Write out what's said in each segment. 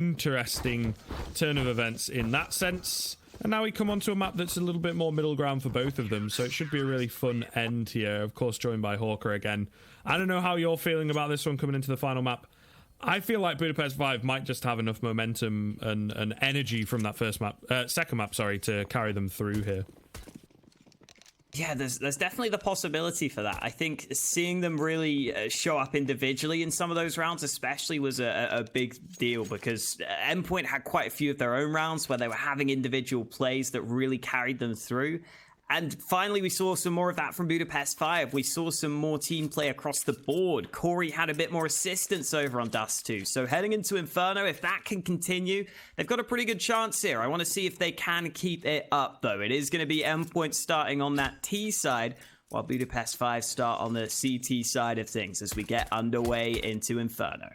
interesting turn of events in that sense. And now we come onto a map that's a little bit more middle ground for both of them, so it should be a really fun end here. Of course, joined by Hawker again. I don't know how you're feeling about this one coming into the final map. I feel like Budapest 5 might just have enough momentum and energy from that second map, to carry them through here. Yeah, there's definitely the possibility for that. I think seeing them really show up individually in some of those rounds especially was a big deal, because Endpoint had quite a few of their own rounds where they were having individual plays that really carried them through. And finally, we saw some more of that from Budapest 5. We saw some more team play across the board. Corey had a bit more assistance over on Dust 2. So heading into Inferno, if that can continue, they've got a pretty good chance here. I want to see if they can keep it up, though. It is going to be Endpoint starting on that T side, while Budapest 5 start on the CT side of things as we get underway into Inferno.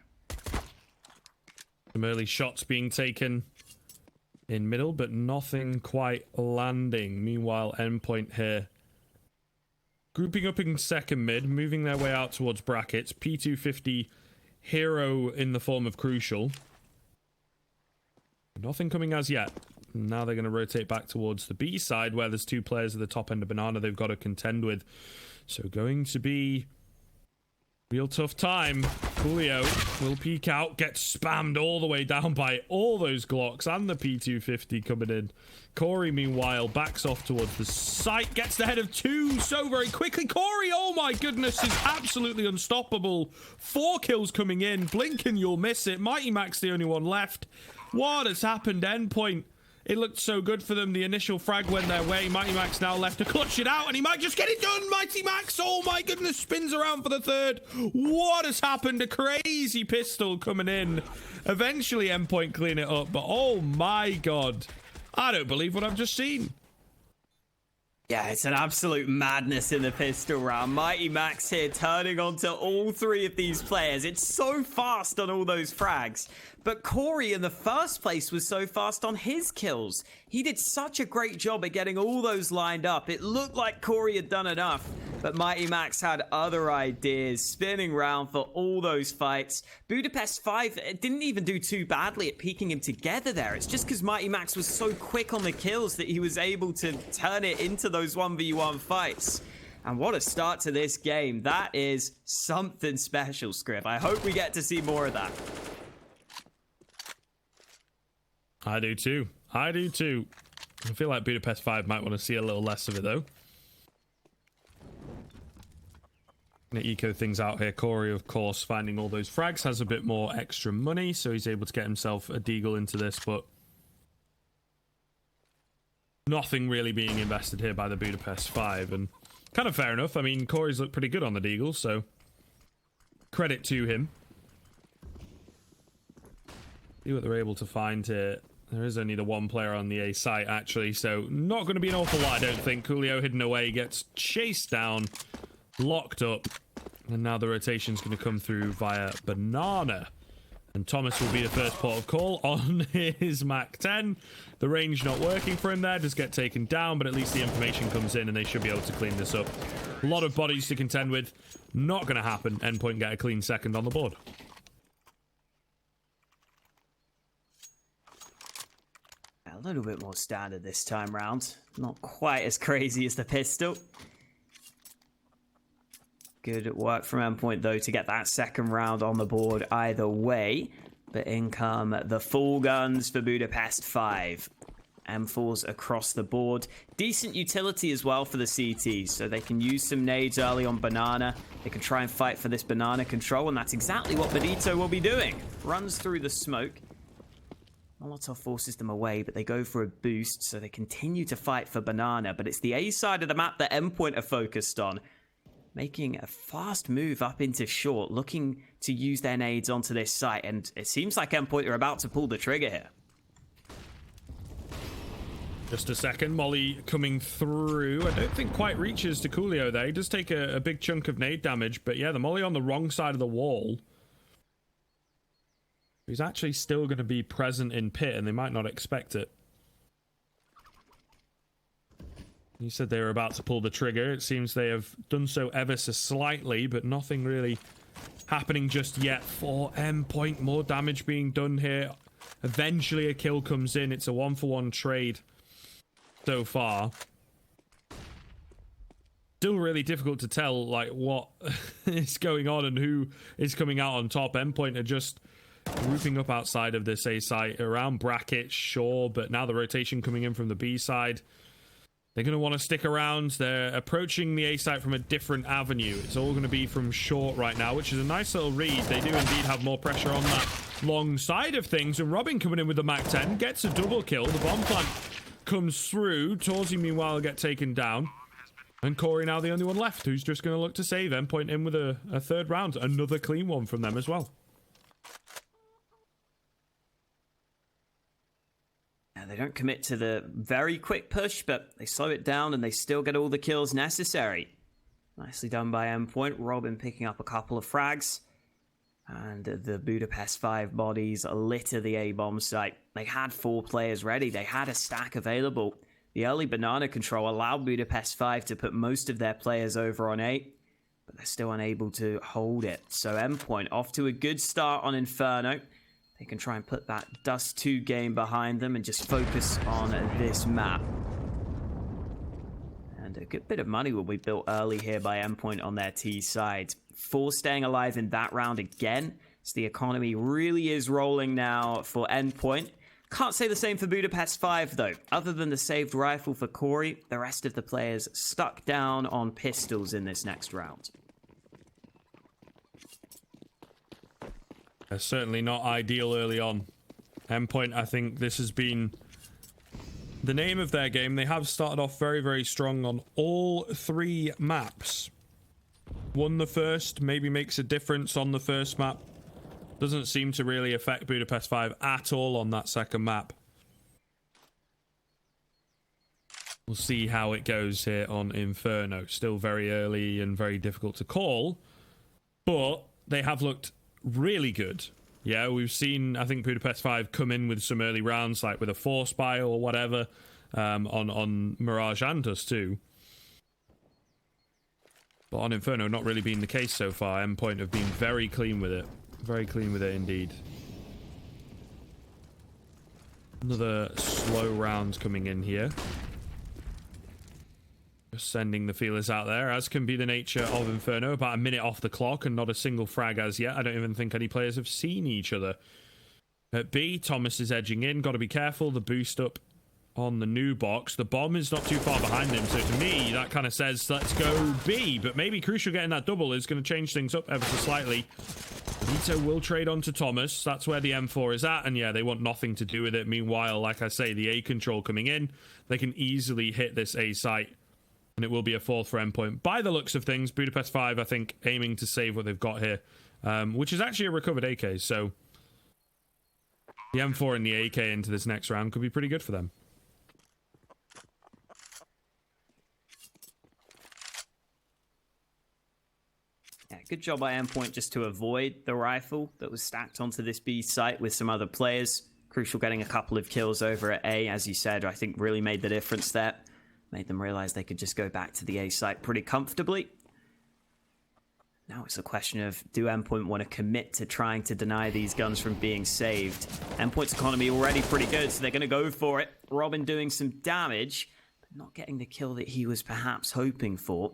Some early shots being taken in middle, but nothing quite landing. Meanwhile, Endpoint here grouping up in second mid, moving their way out towards brackets. P250 hero in the form of Crucial. Nothing coming as yet. Now they're going to rotate back towards the B side, where there's two players at the top end of Banana they've got to contend with. So going to be real tough time. Julio will peek out, get spammed all the way down by all those Glocks and the P250 coming in. Corey, meanwhile, backs off towards the site, gets the head of two so very quickly. Corey, oh my goodness, is absolutely unstoppable. 4 kills coming in. Blink and you'll miss it. Mighty Max the only one left. What has happened? Endpoint. It looked so good for them. The initial frag went their way. Mighty Max now left to clutch it out, and he might just get it done. Mighty Max, oh my goodness, spins around for the third. What has happened? A crazy pistol coming in. Eventually, Endpoint clean it up, but oh my god. I don't believe what I've just seen. Yeah, it's an absolute madness in the pistol round. Mighty Max here turning onto all 3 of these players. It's so fast on all those frags. But Corey in the first place was so fast on his kills. He did such a great job at getting all those lined up. It looked like Corey had done enough, but Mighty Max had other ideas, spinning round for all those fights. Budapest 5 didn't even do too badly at peeking him together there. It's just because Mighty Max was so quick on the kills that he was able to turn it into those 1v1 fights. And what a start to this game. That is something special, Scriv. I hope we get to see more of that. I do too. I do too. I feel like Budapest 5 might want to see a little less of it, though. Gonna eco things out here. Corey, of course, finding all those frags, has a bit more extra money, so he's able to get himself a deagle into this, but nothing really being invested here by the Budapest 5, and kind of fair enough. I mean, Corey's looked pretty good on the deagle, so credit to him. See what they're able to find here. There is only the one player on the A site, actually, so not going to be an awful lot, I don't think. Julio hidden away, gets chased down, locked up, and now the rotation's going to come through via Banana. And Thomas will be the first port of call on his Mac 10. The range not working for him there, does get taken down, but at least the information comes in and they should be able to clean this up. A lot of bodies to contend with. Not going to happen. Endpoint get a clean second on the board. A little bit more standard this time round. Not quite as crazy as the pistol. Good work from Endpoint, though, to get that second round on the board either way. But in come the full guns for Budapest 5. M4s across the board. Decent utility as well for the CTs, so they can use some nades early on Banana. They can try and fight for this Banana control, and that's exactly what Benito will be doing. Runs through the smoke. Molotov forces them away, but they go for a boost, so they continue to fight for Banana. But it's the A side of the map that Endpoint are focused on. Making a fast move up into short, looking to use their nades onto this site. And it seems like Endpoint are about to pull the trigger here. Just a second, Molly coming through. I don't think quite reaches to Coolio there. He does take a big chunk of nade damage, but yeah, the Molly on the wrong side of the wall. He's actually still going to be present in pit, and they might not expect it. You said they were about to pull the trigger. It seems they have done so ever so slightly, but nothing really happening just yet for Endpoint. More damage being done here. eventually a kill comes in. It's a 1-for-1 trade so far. Still really difficult to tell like what is going on and who is coming out on top. Endpoint are just grouping up outside of this A site around brackets, sure, but now the rotation coming in from the B side. They're going to want to stick around. They're approaching the A site from a different avenue. It's all going to be from short right now, which is a nice little read. They do indeed have more pressure on that long side of things. And Robin coming in with the MAC-10 gets a double kill. The bomb plant comes through. Torzy, meanwhile, get taken down. And Corey now the only one left who's just going to look to save. Endpoint in with a third round. Another clean one from them as well. They don't commit to the very quick push, but they slow it down and they still get all the kills necessary. Nicely done by Endpoint. Robin picking up a couple of frags. And the Budapest 5 bodies litter the A-bomb site. They had 4 players ready. They had a stack available. The early banana control allowed Budapest 5 to put most of their players over on 8. But they're still unable to hold it. So Endpoint off to a good start on Inferno. They can try and put that Dust 2 game behind them and just focus on this map. And a good bit of money will be built early here by Endpoint on their T side. 4 staying alive in that round again. So the economy really is rolling now for Endpoint. Can't say the same for Budapest 5 though. Other than the saved rifle for Corey, the rest of the players stuck down on pistols in this next round. Certainly not ideal early on. Endpoint, I think this has been the name of their game. They have started off very, very strong on all 3 maps. Won the first, maybe makes a difference on the first map. Doesn't seem to really affect Budapest 5 at all on that second map. We'll see how it goes here on Inferno. Still very early and very difficult to call. But they have looked really good. Yeah, we've seen, I think, Budapest 5 come in with some early rounds, like with a Force Buy or whatever, on Mirage and Dust 2. But on Inferno, not really been the case so far. Endpoint have been very clean with it. Very clean with it indeed. Another slow round coming in here. Just sending the feelers out there, as can be the nature of Inferno. About a minute off the clock and not a single frag as yet. I don't even think any players have seen each other. At B, Thomas is edging in. Got to be careful. The boost up on the new box. The bomb is not too far behind him. So to me, that kind of says, let's go B. But maybe Crucial getting that double is going to change things up ever so slightly. Vito will trade on to Thomas. That's where the M4 is at. And yeah, they want nothing to do with it. Meanwhile, like I say, the A control coming in. They can easily hit this A site. And it will be a 4th for Endpoint. By the looks of things, Budapest 5, I think, aiming to save what they've got here. Which is actually a recovered AK. So the M4 and the AK into this next round could be pretty good for them. Yeah, good job by Endpoint just to avoid the rifle that was stacked onto this B site with some other players. Crucial getting a couple of kills over at A, as you said, I think really made the difference there. Made them realize they could just go back to the A site pretty comfortably. Now it's a question of, do Endpoint want to commit to trying to deny these guns from being saved? Endpoint's economy already pretty good, so they're going to go for it. Robin doing some damage, but not getting the kill that he was perhaps hoping for.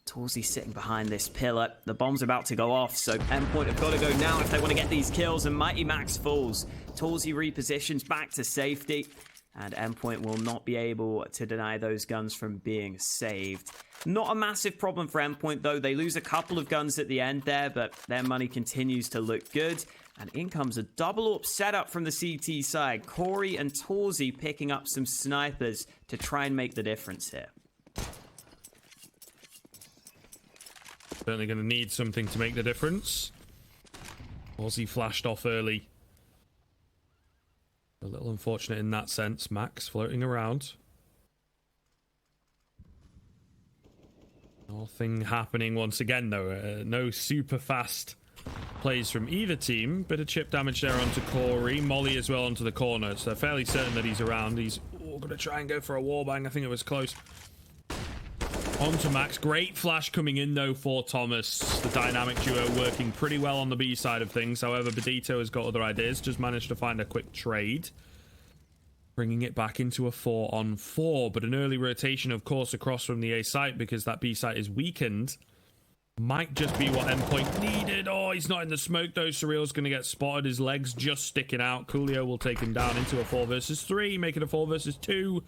Torzy sitting behind this pillar. The bomb's about to go off, so Endpoint have got to go now if they want to get these kills, and Mighty Max falls. Torzy repositions back to safety. And Endpoint will not be able to deny those guns from being saved. Not a massive problem for Endpoint, though. They lose a couple of guns at the end there, but their money continues to look good. And in comes a double up setup from the CT side. Corey and Torzy picking up some snipers to try and make the difference here. Certainly going to need something to make the difference. Torzy flashed off early. A little unfortunate in that sense. Max floating around. Nothing happening once again, though. No super fast plays from either team. Bit of chip damage there onto Corey. Molly as well onto the corner. So they're fairly certain that he's around. He's going to try and go for a wallbang. I think it was close. onto Max. Great flash coming in, though, for Thomas. The dynamic duo working pretty well on the B side of things. However, Badito has got other ideas. Just managed to find a quick trade, bringing it back into a 4-on-4. But an early rotation, of course, across from the A site, because that B site is weakened, might just be what Endpoint needed. Oh, he's not in the smoke, though. Surreal's going to get spotted. His legs just sticking out. Coolio will take him down into a 4 versus 3, making a 4 versus 2.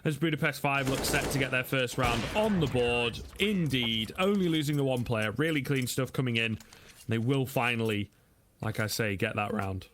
As Budapest 5 looks set to get their first round on the board. Indeed, only losing the one player. Really clean stuff coming in. They will finally, like I say, get that round.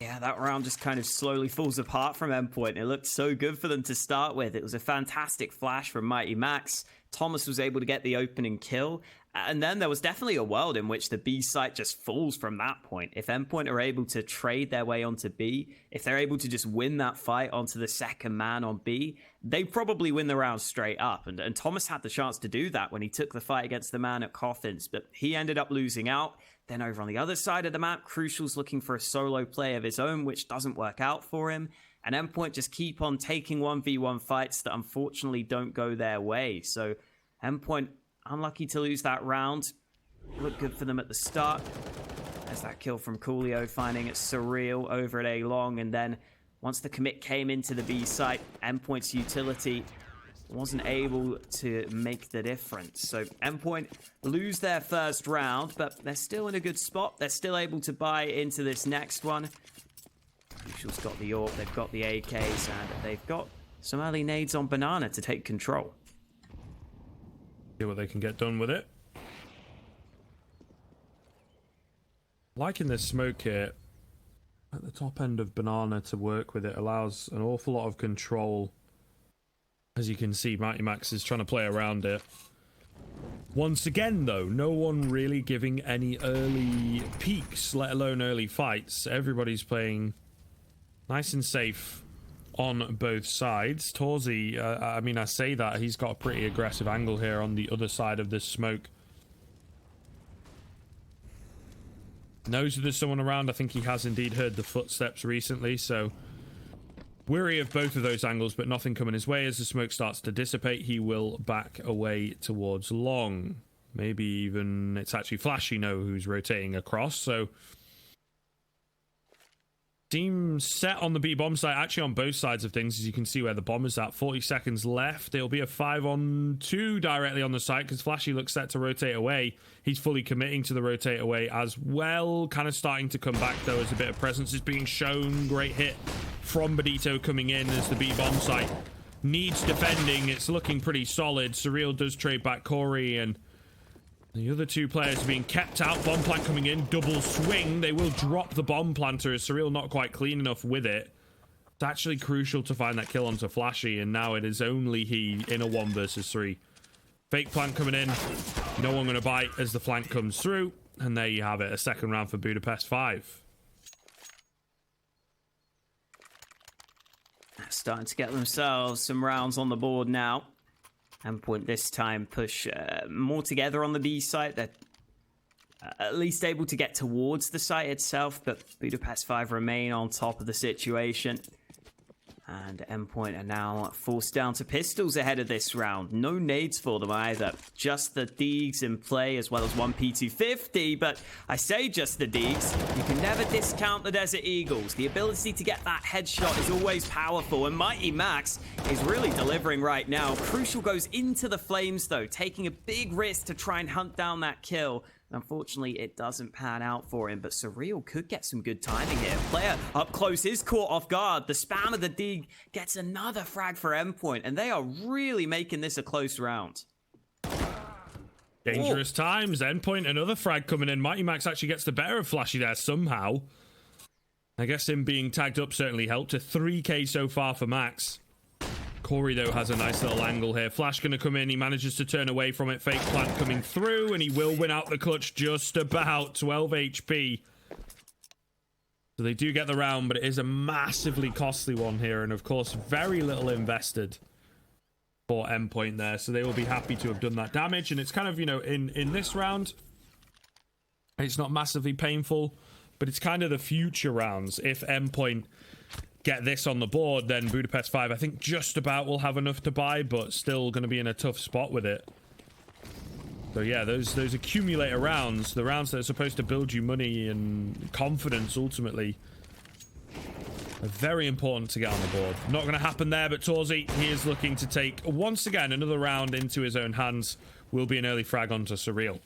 Yeah, that round just kind of slowly falls apart from Endpoint. It looked so good for them to start with. It was a fantastic flash from Mighty Max. Thomas was able to get the opening kill. And then there was definitely a world in which the B site just falls from that point. If Endpoint are able to trade their way onto B, if they're able to just win that fight onto the second man on B, they probably win the round straight up. And Thomas had the chance to do that when he took the fight against the man at Coffins, but he ended up losing out. Then over on the other side of the map, Crucial's looking for a solo play of his own, which doesn't work out for him. And Endpoint just keep on taking 1v1 fights that unfortunately don't go their way. So Endpoint unlucky to lose that round. Looked good for them at the start. There's that kill from Coolio, finding it Surreal over at A long. And then once the commit came into the B site, Endpoint's utility wasn't able to make the difference. So Endpoint lose their first round, but they're still in a good spot. They're still able to buy into this next one. Crucial's got the AWP, they've got the AKs, and they've got some early nades on Banana to take control. See what they can get done with it. Liking this smoke here at the top end of Banana to work with. It allows an awful lot of control. As you can see, Mighty Max is trying to play around it. Once again, though, no one really giving any early peaks, let alone early fights. Everybody's playing nice and safe on both sides. Torzi, I mean, I say that, he's got a pretty aggressive angle here on the other side of this smoke. Knows that there's someone around. I think he has indeed heard the footsteps recently, so weary of both of those angles, but nothing coming his way. As the smoke starts to dissipate, he will back away towards long. Maybe even it's actually Flash, you know, who's rotating across, so team set on the B bomb site, actually on both sides of things, as you can see where the bomb is at. 40 seconds left. It'll be a 5-on-2 directly on the site because Flashy looks set to rotate away. He's fully committing to the rotate away as well. Kind of starting to come back, though, as a bit of presence is being shown. Great hit from Badito coming in as the B bomb site needs defending. It's looking pretty solid. Surreal does trade back Corey, and the other two players are being kept out. Bomb plant coming in. Double swing. They will drop the bomb planter as Surreal not quite clean enough with it. It's actually crucial to find that kill onto Flashy, and now it is only he in a 1 versus 3. Fake plant coming in. No one going to bite as the flank comes through. And there you have it. A second round for Budapest 5. Starting to get themselves some rounds on the board now. Endpoint this time push more together on the B site. They're at least able to get towards the site itself, but Budapest 5 remain on top of the situation. And Endpoint are now forced down to pistols ahead of this round. No nades for them either. Just the Deegs in play, as well as one P250. But I say just the Deegs. You can never discount the Desert Eagles. The ability to get that headshot is always powerful. And Mighty Max is really delivering right now. Crucial goes into the flames, though, taking a big risk to try and hunt down that kill. Unfortunately, it doesn't pan out for him, but Surreal could get some good timing here. Player up close is caught off guard. The spam of the dig gets another frag for Endpoint, and they are really making this a close round. Dangerous times. Endpoint, another frag coming in. Mighty Max actually gets the better of Flashy there somehow. I guess him being tagged up certainly helped. A 3k so far for Max. Corey, though, has a nice little angle here. Flash going to come in. He manages to turn away from it. Fake plant coming through, and he will win out the clutch just about. 12 HP. So they do get the round, but it is a massively costly one here. And, of course, very little invested for Endpoint there. So they will be happy to have done that damage. And it's kind of, you know, in this round, it's not massively painful, but it's kind of the future rounds. If Endpoint get this on the board, then Budapest 5, I think, just about will have enough to buy, but still going to be in a tough spot with it. So yeah, those accumulator rounds, the rounds that are supposed to build you money and confidence ultimately, are very important to get on the board. Not going to happen there, but Torzy, he is looking to take, once again, another round into his own hands. Will be an early frag onto Surreal.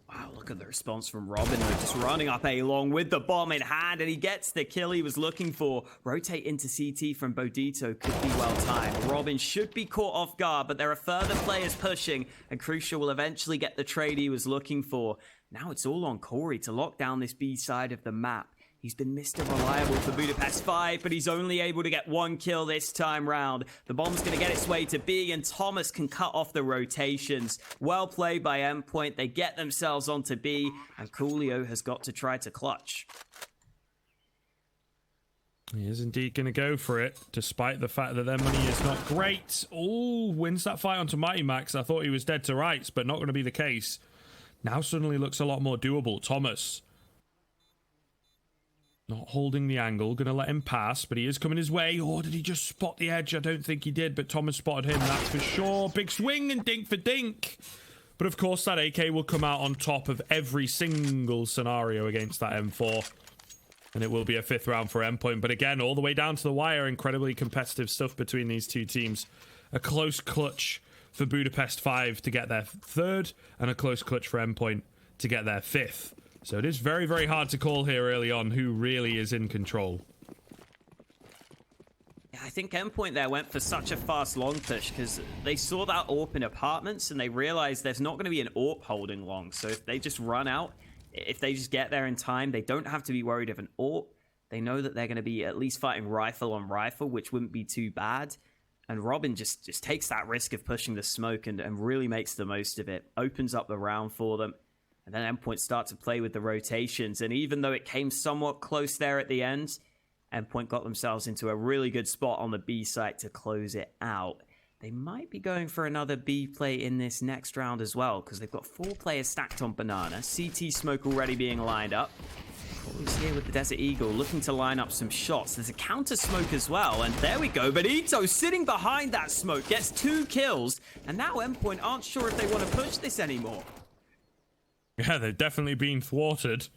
Wow, look at the response from Robin, though, just running up A long with the bomb in hand, and he gets the kill he was looking for. Rotate into CT from Bodito could be well timed. Robin should be caught off guard, but there are further players pushing, and Crucial will eventually get the trade he was looking for. Now it's all on Corey to lock down this B side of the map. He's been Mr. Reliable for Budapest 5, but he's only able to get one kill this time round. The bomb's going to get its way to B, and Thomas can cut off the rotations. Well played by Endpoint. They get themselves onto B, and Coolio has got to try to clutch. He is indeed going to go for it, despite the fact that their money is not great. Oh, wins that fight onto Mighty Max. I thought he was dead to rights, but not going to be the case. Now suddenly looks a lot more doable. Thomas not holding the angle, going to let him pass, but he is coming his way. Oh, did he just spot the edge? I don't think he did, but Thomas spotted him, that's for sure. Big swing and dink for dink. But of course, that AK will come out on top of every single scenario against that M4. And it will be a 5th round for Endpoint. But again, all the way down to the wire, incredibly competitive stuff between these two teams. A close clutch for Budapest 5 to get their 3rd, and a close clutch for Endpoint to get their 5th. So it is very, very hard to call here early on who really is in control. Yeah, I think Endpoint there went for such a fast long push because they saw that AWP in apartments and they realized there's not going to be an AWP holding long. So if they just run out, if they just get there in time, they don't have to be worried of an AWP. They know that they're going to be at least fighting rifle on rifle, which wouldn't be too bad. And Robin just takes that risk of pushing the smoke and really makes the most of it. Opens up the round for them. And then Endpoint start to play with the rotations. And even though it came somewhat close there at the end, Endpoint got themselves into a really good spot on the B site to close it out. They might be going for another B play in this next round as well, because they've got 4 players stacked on Banana. CT smoke already being lined up. Corey's here with the Desert Eagle, looking to line up some shots. There's a counter smoke as well, and there we go. Benito sitting behind that smoke, gets 2 kills, and now Endpoint aren't sure if they want to push this anymore. Yeah, they've definitely been thwarted.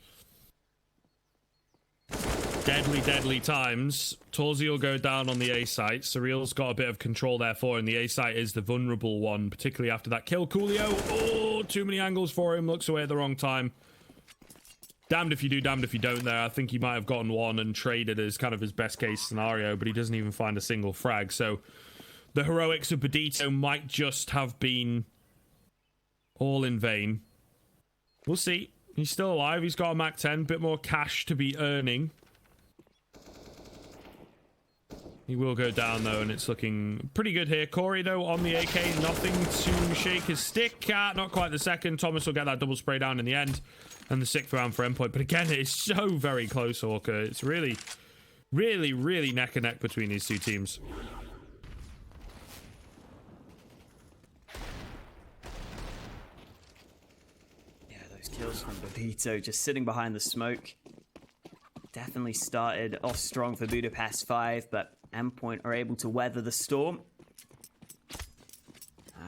Deadly, deadly times. Torzy will go down on the A site. Surreal's got a bit of control therefore, and the A site is the vulnerable one, particularly after that kill. Coolio, oh, too many angles for him. Looks away at the wrong time. Damned if you do, damned if you don't there. I think he might have gotten one and traded as kind of his best case scenario, but he doesn't even find a single frag. So the heroics of Bodito might just have been all in vain. We'll see. He's still alive. He's got a Mac 10. Bit more cash to be earning. He will go down, though, and it's looking pretty good here. Corey, though, on the AK. Nothing to shake his stick at. Not quite the second. Thomas will get that double spray down in the end. And the 6th round for Endpoint. But again, it is so very close, Orca. It's really, really, really neck and neck between these two teams. Kills from Bodito just sitting behind the smoke. Definitely started off strong for Budapest 5, but Endpoint are able to weather the storm.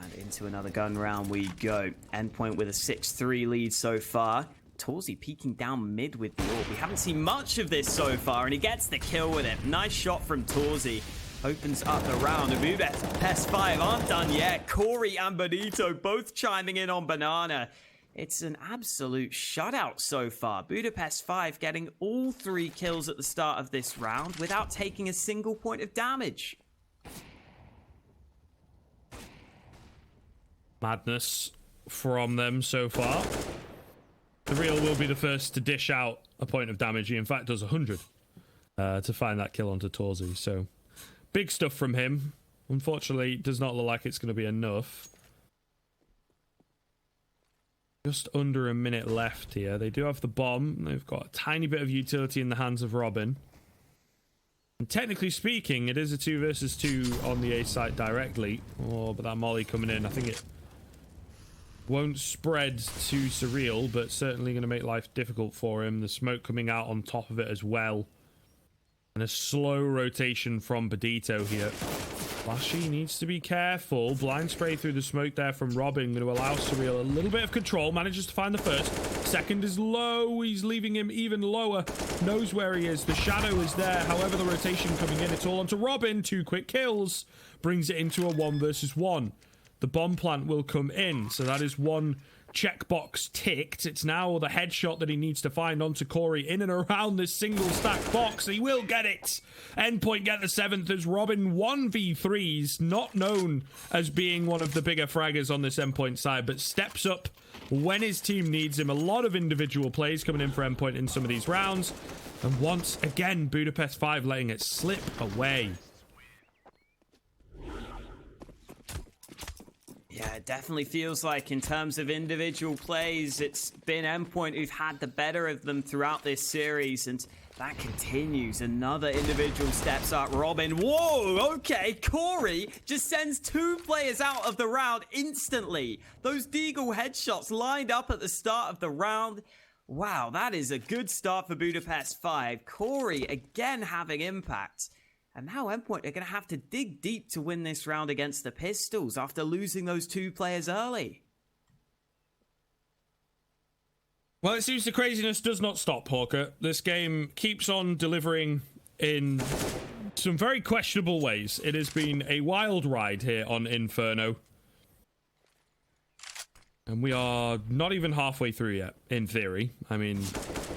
And into another gun round we go. Endpoint with a 6-3 lead so far. Torzy peeking down mid with the AWP. We haven't seen much of this so far, and he gets the kill with it. Nice shot from Torzy. Opens up the round, and Budapest 5 aren't done yet. Corey and Bonito both chiming in on Banana. It's an absolute shutout so far. Budapest 5 getting all 3 kills at the start of this round without taking a single point of damage. Madness from them so far. The Real will be the first to dish out a point of damage. He, in fact, does 100 to find that kill onto Torzy. So, big stuff from him. Unfortunately, it does not look like it's going to be enough. Just under a minute left here. They do have the bomb. They've got a tiny bit of utility in the hands of Robin. And technically speaking, it is a 2 versus 2 on the A site directly. Oh, but that molly coming in, I think it won't spread to Surreal, but certainly going to make life difficult for him. The smoke coming out on top of it as well. And a slow rotation from Budito here. Flashy needs to be careful. Blind spray through the smoke there from Robin. Going to allow Surreal a little bit of control. Manages to find the first. Second is low. He's leaving him even lower. Knows where he is. The shadow is there. However, the rotation coming in. It's all onto Robin. 2 quick kills. Brings it into a 1 versus 1. The bomb plant will come in. So that is 1 checkbox ticked. It's now the headshot that he needs to find onto Corey in and around this single stack box. He will get it. Endpoint get the 7th as Robin 1v3s, not known as being one of the bigger fraggers on this Endpoint side, but steps up when his team needs him. A lot of individual plays coming in for Endpoint in some of these rounds. And once again, Budapest 5 letting it slip away. Yeah, it definitely feels like in terms of individual plays, it's been Endpoint who've had the better of them throughout this series, and that continues. Another individual steps up. Robin, whoa, okay, Corey just sends 2 players out of the round instantly. Those Deagle headshots lined up at the start of the round. Wow, that is a good start for Budapest 5. Corey again having impact. And now Endpoint are going to have to dig deep to win this round against the Pistols after losing those 2 players early. Well, it seems the craziness does not stop, Hawker. This game keeps on delivering in some very questionable ways. It has been a wild ride here on Inferno. And we are not even halfway through yet, in theory. I mean,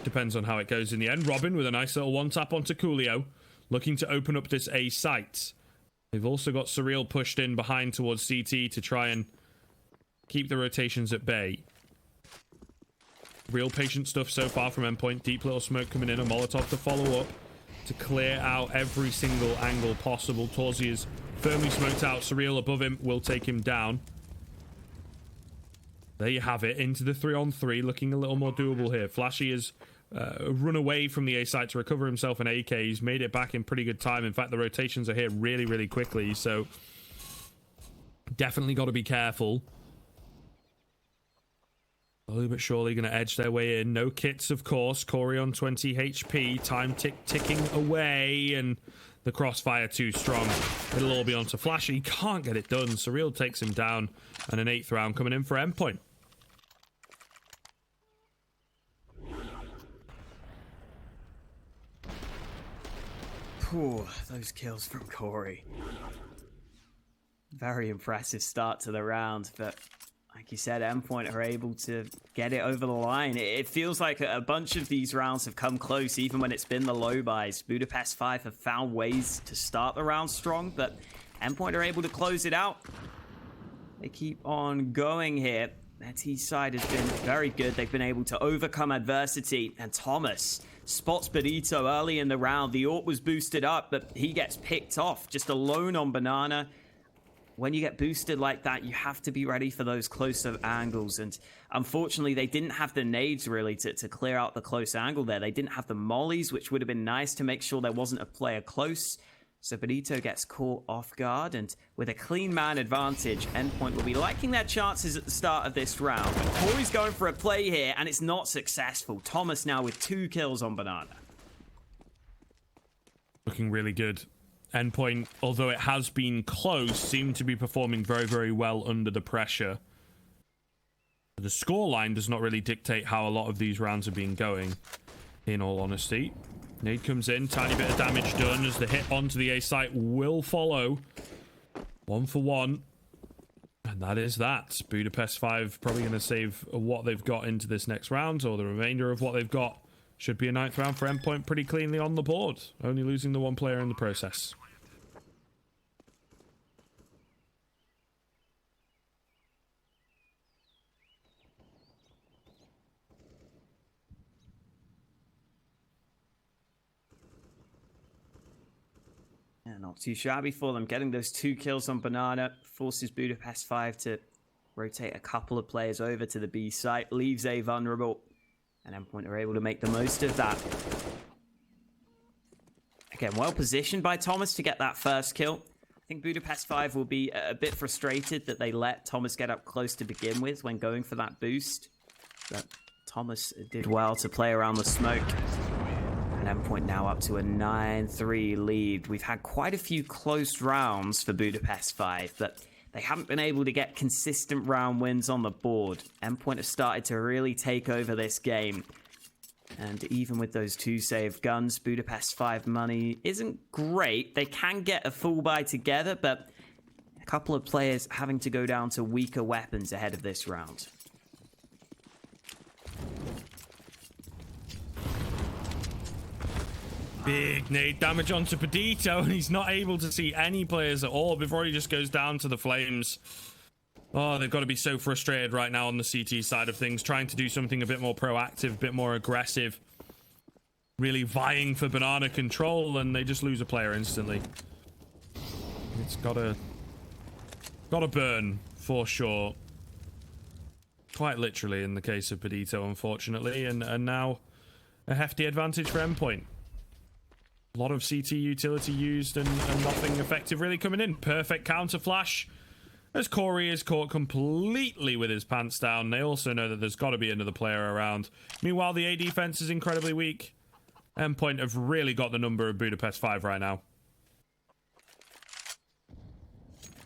depends on how it goes in the end. Robin with a nice little 1-tap onto Coolio. Looking to open up this A site. They've also got Surreal pushed in behind towards CT to try and keep the rotations at bay. Real patient stuff so far from Endpoint. Deep little smoke coming in. A Molotov to follow up to clear out every single angle possible. Torzi is firmly smoked out. Surreal above him will take him down. There you have it. Into the 3-on-3. Looking a little more doable here. Flashy is... run away from the A site to recover himself an AK. He's made it back in pretty good time. In fact, the rotations are here really, really quickly, so definitely got to be careful. Slowly but surely going to edge their way in. No kits, of course. Corey on 20 HP. Time ticking away, and the crossfire too strong. It'll all be onto Flashy. Can't get it done. Surreal takes him down, and an 8th round coming in for Endpoint. Ooh, those kills from Corey. Very impressive start to the round, but like you said, Endpoint are able to get it over the line. It feels like a bunch of these rounds have come close, even when it's been the low buys. Budapest 5 have found ways to start the round strong, but Endpoint are able to close it out. They keep on going here. Their T side has been very good. They've been able to overcome adversity, and Thomas spots Benito early in the round. The AWP was boosted up, but he gets picked off just alone on Banana. When you get boosted like that, you have to be ready for those closer angles. And unfortunately, they didn't have the nades really to clear out the close angle there. They didn't have the mollies, which would have been nice to make sure there wasn't a player close. So Benito gets caught off guard, and with a clean man advantage, Endpoint will be liking their chances at the start of this round. But Corey's going for a play here, and it's not successful. Thomas now with 2 kills on Banana. Looking really good. Endpoint, although it has been close, seemed to be performing very, very well under the pressure. The scoreline does not really dictate how a lot of these rounds have been going, in all honesty. Nade comes in, tiny bit of damage done as the hit onto the A site will follow. 1 for 1. And that is that. Budapest 5 probably going to save what they've got into this next round, or the remainder of what they've got. Should be a 9th round for Endpoint pretty cleanly on the board. Only losing the 1 player in the process. Yeah, not too shabby for them. Getting those 2 kills on Banana forces Budapest 5 to rotate a couple of players over to the B site, leaves A vulnerable, and Endpoint are able to make the most of that. Again, well positioned by Thomas to get that first kill. I think Budapest 5 will be a bit frustrated that they let Thomas get up close to begin with when going for that boost. But Thomas did well to play around the smoke. And Endpoint now up to a 9-3 lead. We've had quite a few close rounds for Budapest 5, but they haven't been able to get consistent round wins on the board. Endpoint have started to really take over this game. And even with those 2 saved guns, Budapest 5 money isn't great. They can get a full buy together, but a couple of players having to go down to weaker weapons ahead of this round. Big nade damage onto Pedito, and he's not able to see any players at all before he just goes down to the flames. Oh, they've got to be so frustrated right now on the CT side of things, trying to do something a bit more proactive, a bit more aggressive, really vying for banana control, and they just lose a player instantly. It's gotta burn, for sure. Quite literally in the case of Pedito, unfortunately, and now a hefty advantage for Endpoint. A lot of CT utility used and nothing effective really coming in. Perfect counter flash as Corey is caught completely with his pants down. They also know that there's got to be another player around. Meanwhile, the A defense is incredibly weak. Endpoint have really got the number of Budapest 5 right now.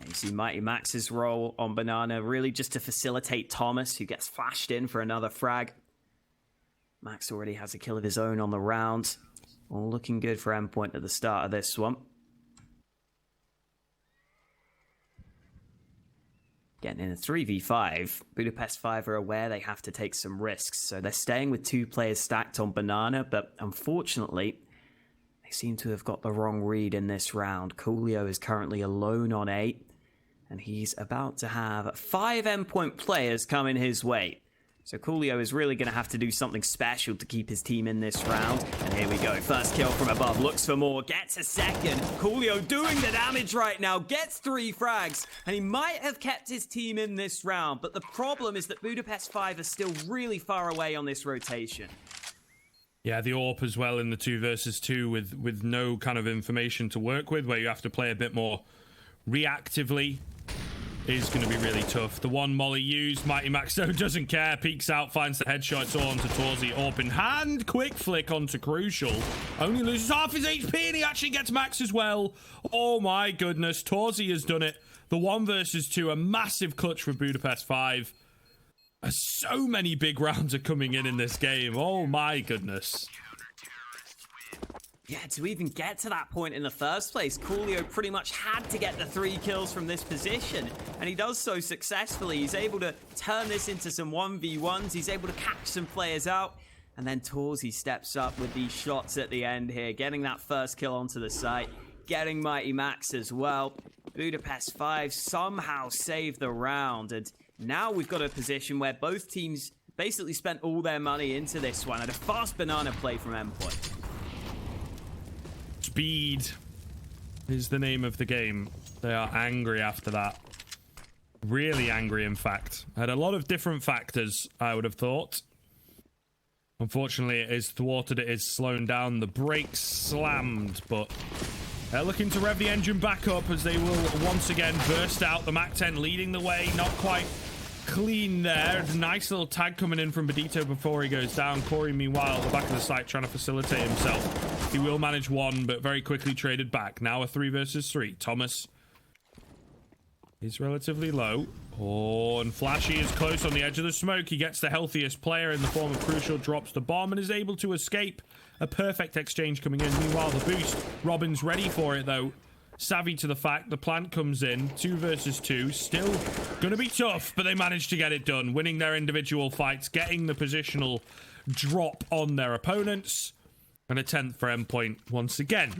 You see Mighty Max's role on Banana really just to facilitate Thomas, who gets flashed in for another frag. Max already has a kill of his own on the round. All looking good for Endpoint at the start of this one. Getting in a 3v5, Budapest 5 are aware they have to take some risks, so they're staying with 2 players stacked on Banana, but unfortunately, they seem to have got the wrong read in this round. Coolio is currently alone on 8, and he's about to have 5 Endpoint players coming his way. So Coolio is really going to have to do something special to keep his team in this round. And here we go. First kill from above. Looks for more. Gets a second. Coolio doing the damage right now. Gets 3 frags. And he might have kept his team in this round. But the problem is that Budapest 5 are still really far away on this rotation. Yeah, the AWP as well in the 2 versus 2 with no kind of information to work with, where you have to play a bit more reactively, is going to be really tough. The one molly used, Mighty Max though doesn't care, peeks out, finds the headshot. It's all onto Torzi. AWP in hand, quick flick onto Crucial. Only loses half his HP and he actually gets Max as well. Oh my goodness, Torzi has done it. The 1 versus 2, a massive clutch for Budapest 5. So many big rounds are coming in this game. Oh my goodness. Yeah, to even get to that point in the first place, Coolio pretty much had to get the 3 kills from this position, and he does so successfully. He's able to turn this into some 1v1s. He's able to catch some players out, and then Torzi steps up with these shots at the end here, getting that first kill onto the site, getting Mighty Max as well. Budapest 5 somehow saved the round, and now we've got a position where both teams basically spent all their money into this one, and a fast banana play from Endpoint. Speed is the name of the game. They are angry after that. Really angry, in fact. Had a lot of different factors, I would have thought. Unfortunately, it is thwarted. It is slowing down. The brakes slammed, but they're looking to rev the engine back up as they will once again burst out. The MAC-10 leading the way. Not quite clean there. Nice little tag coming in from Pedito before he goes down. Corey, meanwhile, at the back of the site trying to facilitate himself. He will manage 1, but very quickly traded back. Now a 3 versus 3. Thomas is relatively low. Oh, and Flashy is close on the edge of the smoke. He gets the healthiest player in the form of Crucial, drops the bomb, and is able to escape. A perfect exchange coming in. Meanwhile, the boost. Robin's ready for it, though. Savvy to the fact the plant comes in. 2 versus 2. Still going to be tough, but they managed to get it done. Winning their individual fights, getting the positional drop on their opponents. And a 10th for Endpoint once again.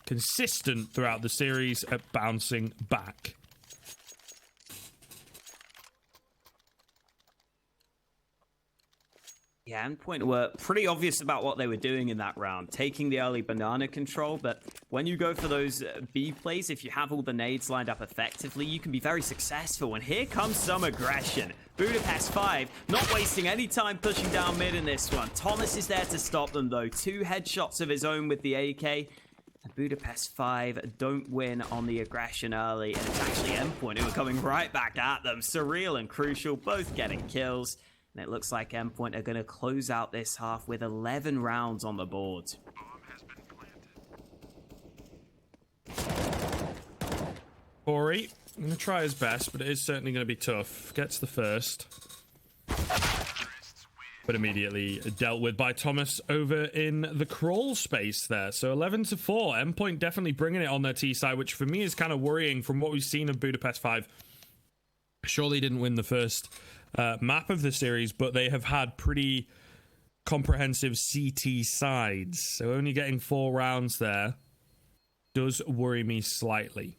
Consistent throughout the series at bouncing back. Yeah, Endpoint were pretty obvious about what they were doing in that round, taking the early banana control, but when you go for those B plays, if you have all the nades lined up effectively, you can be very successful, and here comes some aggression. Budapest 5 not wasting any time pushing down mid in this one. Thomas is there to stop them, though. 2 headshots of his own with the AK, and Budapest 5 don't win on the aggression early, and it's actually Endpoint who are coming right back at them. Surreal and Crucial both getting kills. And it looks like Endpoint are going to close out this half with 11 rounds on the board. Corey, I'm going to try his best, but it is certainly going to be tough. Gets the first. But immediately dealt with by Thomas over in the crawl space there. So 11-4. Endpoint definitely bringing it on their T side, which for me is kind of worrying from what we've seen of Budapest 5. Sure, they didn't win the first map of the series, but they have had pretty comprehensive CT sides. So only getting 4 rounds there does worry me slightly.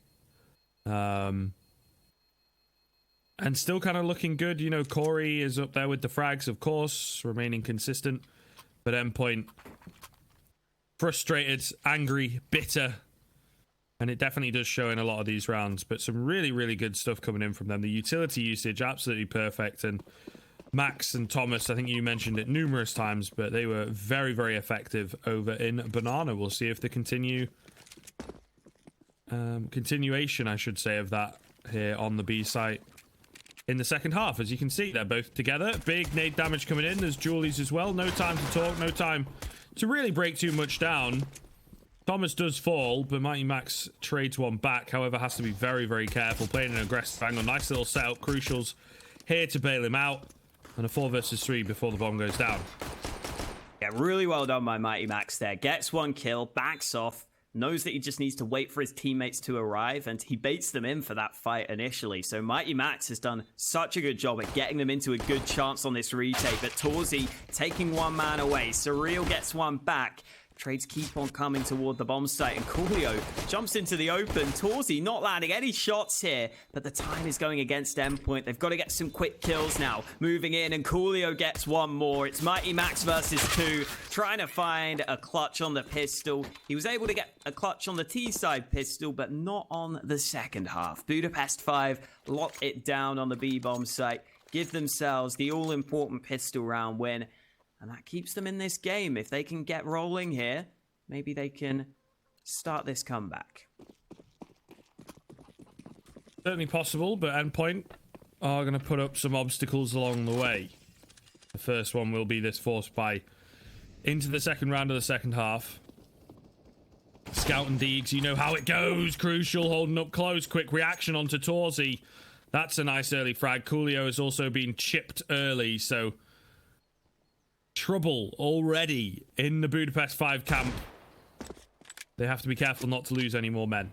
And still kind of looking good. You know, Corey is up there with the frags, of course, remaining consistent. But Endpoint, frustrated, angry, bitter. And it definitely does show in a lot of these rounds. But some really, really good stuff coming in from them. The utility usage, absolutely perfect. And Max and Thomas, I think you mentioned it numerous times, but they were very, very effective over in Banana. We'll see if they continue... continuation, I should say, of that here on the B site in the second half. As you can see, they're both together. Big nade damage coming in. There's Julies as well. No time to talk, no time to really break too much down. Thomas does fall, but Mighty Max trades one back. However, has to be very, very careful. Playing an aggressive angle. Nice little setup. Crucial's here to bail him out. And a 4 versus 3 before the bomb goes down. Yeah, really well done by Mighty Max there. Gets one kill, backs off. Knows that he just needs to wait for his teammates to arrive, and he baits them in for that fight initially. So Mighty Max has done such a good job at getting them into a good chance on this retake, but Torzi taking one man away. Surreal gets one back. Trades keep on coming toward the bomb site, and Coolio jumps into the open. Torzi not landing any shots here, but the time is going against Endpoint. They've got to get some quick kills now. Moving in, and Coolio gets one more. It's Mighty Max versus 2, trying to find a clutch on the pistol. He was able to get a clutch on the T-side pistol, but not on the second half. Budapest 5 lock it down on the B-bomb site, give themselves the all-important pistol round win. And that keeps them in this game. If they can get rolling here, maybe they can start this comeback. Certainly possible, but Endpoint are going to put up some obstacles along the way. The first one will be this force buy into the second round of the second half. Scout and Deegs, you know how it goes. Crucial holding up close. Quick reaction onto Torzi. That's a nice early frag. Coolio has also been chipped early, so... trouble already in the Budapest 5 camp. They have to be careful not to lose any more men.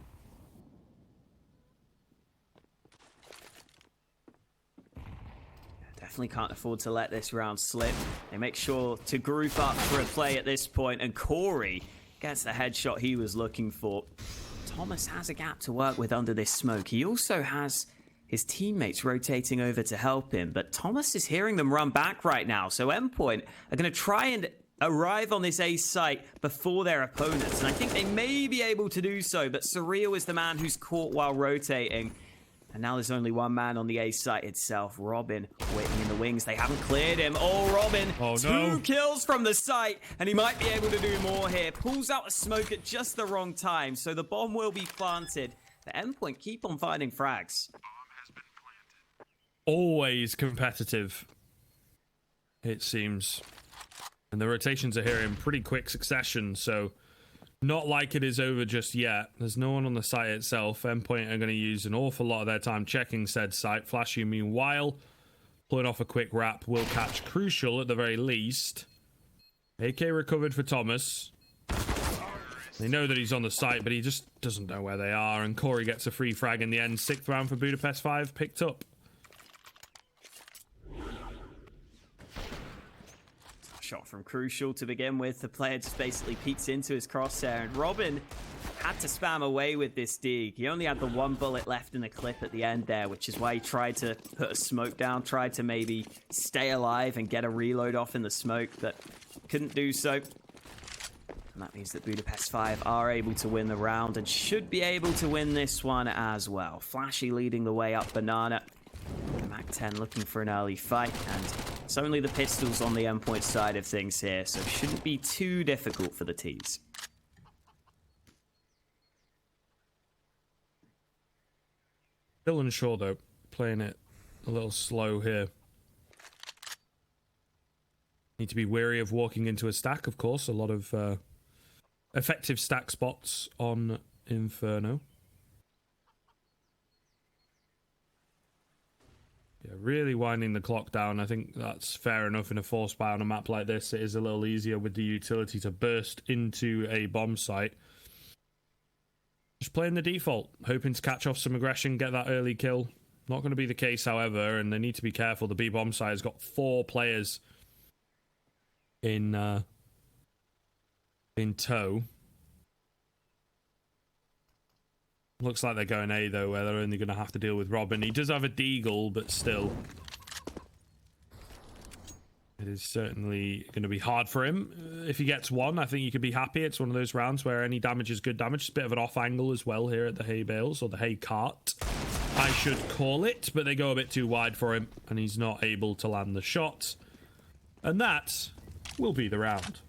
Definitely can't afford to let this round slip. They make sure to group up for a play at this point, and Corey gets the headshot he was looking for. Thomas has a gap to work with under this smoke. He also has his teammates rotating over to help him, but Thomas is hearing them run back right now, so Endpoint are going to try and arrive on this A site before their opponents, and I think they may be able to do so, but Surreal is the man who's caught while rotating, and now there's only one man on the A site itself. Robin waiting in the wings. They haven't cleared him. Oh, Robin, two kills from the site, and he might be able to do more here. Pulls out a smoke at just the wrong time, so the bomb will be planted. The Endpoint keep on finding frags. Always competitive, it seems. And the rotations are here in pretty quick succession, so not like it is over just yet. There's no one on the site itself. Endpoint are going to use an awful lot of their time checking said site. Flashy, meanwhile, pulling off a quick wrap, will catch Crucial at the very least. AK recovered for Thomas. They know that he's on the site, but he just doesn't know where they are, and Corey gets a free frag in the end. 6th round for Budapest 5 picked up. Shot from Crucial to begin with. The player just basically peeks into his crosshair, and Robin had to spam away with this dig. He only had the one bullet left in the clip at the end there, which is why he tried to put a smoke down, tried to maybe stay alive and get a reload off in the smoke, but couldn't do so. And that means that Budapest 5 are able to win the round and should be able to win this one as well. Flashy leading the way up Banana. Mac 10 looking for an early fight, and it's only the pistols on the Endpoint side of things here, so shouldn't be too difficult for the T's. Still unsure though, playing it a little slow here. Need to be wary of walking into a stack, of course. A lot of effective stack spots on Inferno. Yeah, really winding the clock down. I think that's fair enough in a force buy on a map like this. It is a little easier with the utility to burst into a bomb site. Just playing the default, hoping to catch off some aggression, get that early kill. Not going to be the case, however, and they need to be careful. The B bomb site has got 4 players in tow. Looks like they're going A, though, where they're only going to have to deal with Robin. He does have a deagle, but still. It is certainly going to be hard for him. If he gets one, I think you could be happy. It's one of those rounds where any damage is good damage. It's a bit of an off angle as well here at the hay bales, or the hay cart, I should call it. But they go a bit too wide for him, and he's not able to land the shot. And that will be the round.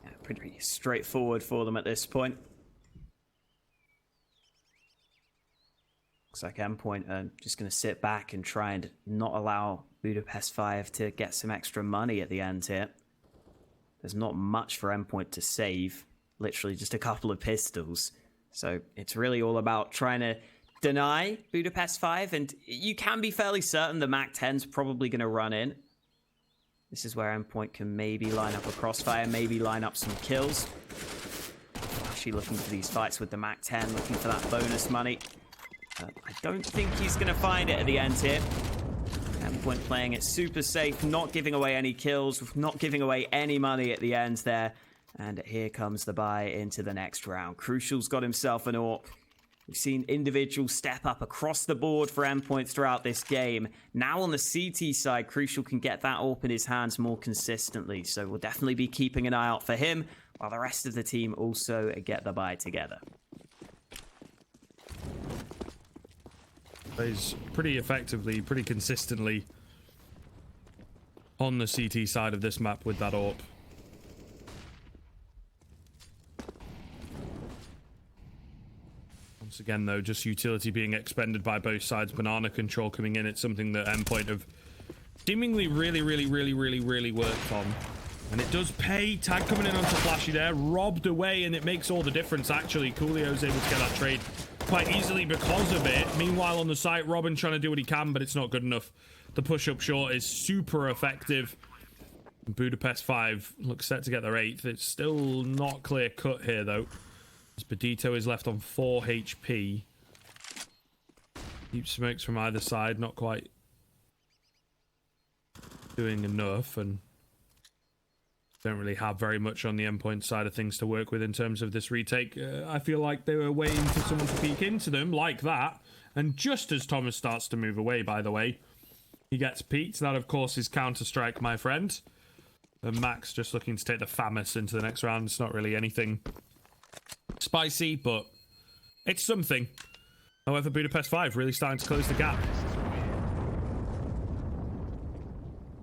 Yeah, pretty straightforward for them at this point. Looks like Endpoint are just going to sit back and try and not allow Budapest 5 to get some extra money at the end here. There's not much for Endpoint to save. Literally just a couple of pistols. So it's really all about trying to deny Budapest 5. And you can be fairly certain the Mac 10's probably going to run in. This is where Endpoint can maybe line up a crossfire, maybe line up some kills. Actually looking for these fights with the Mac 10, looking for that bonus money. I don't think he's going to find it at the end here. Endpoint playing it super safe, not giving away any kills, not giving away any money at the end there. And here comes the buy into the next round. Crucial's got himself an AWP. We've seen individuals step up across the board for Endpoint throughout this game. Now on the CT side, Crucial can get that AWP in his hands more consistently. So we'll definitely be keeping an eye out for him, while the rest of the team also get the buy together. Plays pretty effectively, pretty consistently on the CT side of this map with that AWP. Once again, though, just utility being expended by both sides. Banana control coming in. It's something that Endpoint have seemingly really worked on. And it does pay. Tag coming in onto Flashy there. Robbed away, and it makes all the difference, actually. Coolio's able to get that trade quite easily because of it. Meanwhile, on the site, Robin trying to do what he can, but it's not good enough. The push-up short is super effective. Budapest 5 looks set to get their 8th. It's still not clear-cut here, though. As Badito is left on 4 HP. Deep smokes from either side, not quite doing enough, and don't really have very much on the Endpoint side of things to work with in terms of this retake. I feel like they were waiting for someone to peek into them like that. And just as Thomas starts to move away, by the way, he gets peeked. That, of course, is Counter-Strike, my friend. And Max just looking to take the FAMAS into the next round. It's not really anything spicy, but it's something. However, Budapest 5 really starting to close the gap.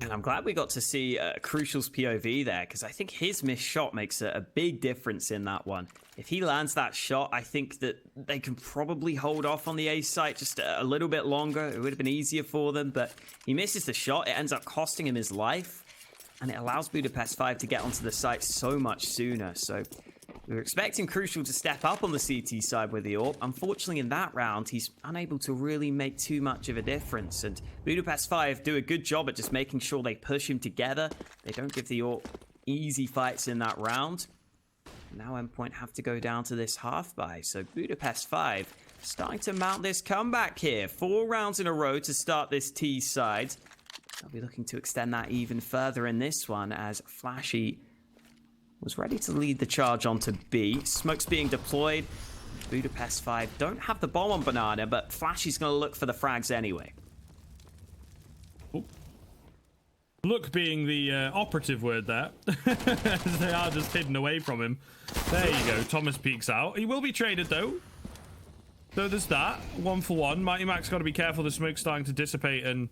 And I'm glad we got to see Crucial's POV there, because I think his missed shot makes a big difference in that one. If he lands that shot, I think that they can probably hold off on the A site just a little bit longer. It would have been easier for them, but he misses the shot. It ends up costing him his life, and it allows Budapest 5 to get onto the site so much sooner. So we were expecting Crucial to step up on the CT side with the AWP. Unfortunately, in that round, he's unable to really make too much of a difference. And Budapest 5 do a good job at just making sure they push him together. They don't give the AWP easy fights in that round. Now Endpoint have to go down to this half buy. So Budapest 5 starting to mount this comeback here. 4 rounds in a row to start this T side. They'll be looking to extend that even further in this one, as Flashy was ready to lead the charge onto B. Smoke's being deployed. Budapest 5 don't have the bomb on Banana, but Flashy's going to look for the frags anyway. Ooh. Look being the operative word there. As they are just hidden away from him. There you go. Thomas peeks out. He will be traded, though. So there's that. 1 for 1. Mighty Mac's got to be careful. The smoke's starting to dissipate, and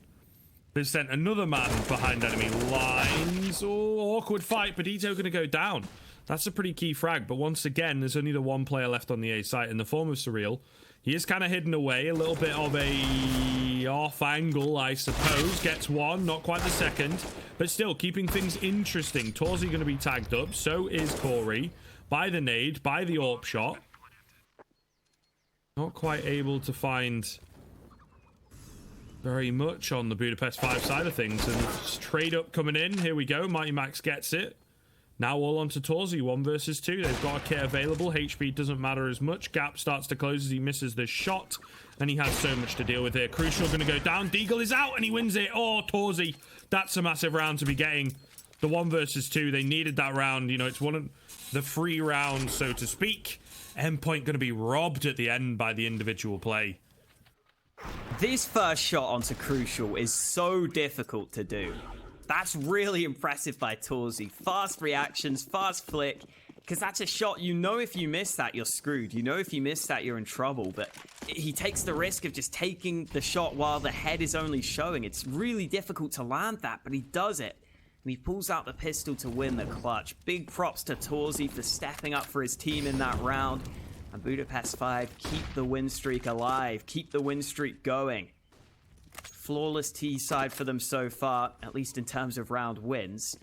they've sent another man behind enemy lines. Oh, awkward fight. Badito going to go down. That's a pretty key frag. But once again, there's only the 1 player left on the A site in the form of Surreal. He is kind of hidden away. A little bit of a off angle, I suppose. Gets 1, not quite the second. But still, keeping things interesting. Torzi going to be tagged up. So is Corey. By the nade, by the AWP shot. Not quite able to find very much on the Budapest 5 side of things. And trade up coming in. Here we go. Mighty Max gets it. Now all onto Torzi. 1 versus 2. They've got a kit available. HP doesn't matter as much. Gap starts to close as he misses the shot. And he has so much to deal with here. Crucial going to go down. Deagle is out and he wins it. Oh, Torzi. That's a massive round to be getting. The 1 versus 2. They needed that round. You know, it's one of the free rounds, so to speak. Endpoint going to be robbed at the end by the individual play. This first shot onto Crucial is so difficult to do. That's really impressive by Torzi. Fast reactions, fast flick, because that's a shot, you know if you miss that, you're screwed. You know if you miss that, you're in trouble, but he takes the risk of just taking the shot while the head is only showing. It's really difficult to land that, but he does it. And he pulls out the pistol to win the clutch. Big props to Torzi for stepping up for his team in that round. And Budapest 5 keep the win streak alive, keep the win streak going. Flawless T side for them so far, at least in terms of round wins.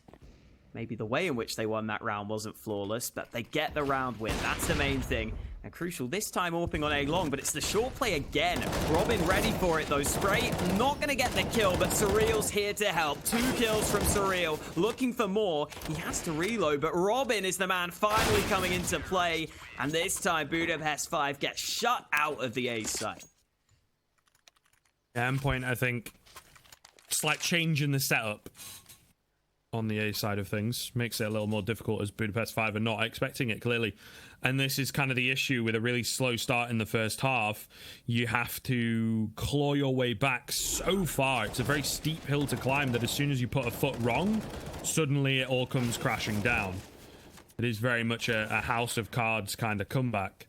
Maybe the way in which they won that round wasn't flawless, but they get the round win. That's the main thing. And Crucial this time AWPing on A long, but it's the short play again. Robin ready for it though. Spray not going to get the kill, but Surreal's here to help. 2 kills from Surreal, looking for more. He has to reload, but Robin is the man finally coming into play. And this time Budapest 5 gets shut out of the A site. Endpoint, I think, slight change in the setup on the A side of things makes it a little more difficult, as Budapest 5 are not expecting it, clearly. And this is kind of the issue with a really slow start in the first half. You have to claw your way back so far. It's a very steep hill to climb that as soon as you put a foot wrong, suddenly it all comes crashing down. It is very much a house of cards kind of comeback.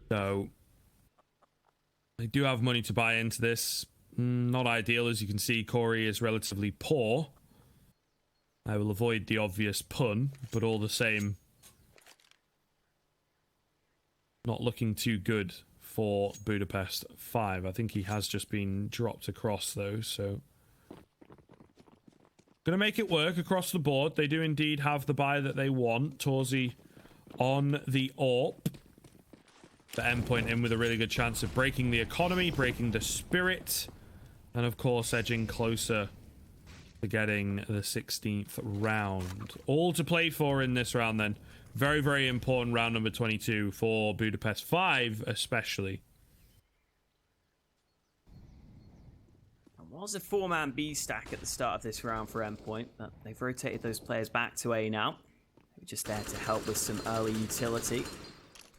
So they do have money to buy into this. Not ideal, as you can see. Corey is relatively poor. I will avoid the obvious pun, but all the same, not looking too good for Budapest 5. I think he has just been dropped across though, so gonna make it work across the board. They do indeed have the buy that they want. Torzi on the AWP. The Endpoint in with a really good chance of breaking the economy, breaking the spirit, and of course edging closer to getting the 16th round. All to play for in this round then. Very, very important round number 22 for Budapest 5 especially. It was a 4-man B stack at the start of this round for Endpoint, but they've rotated those players back to A now. They're just there to help with some early utility.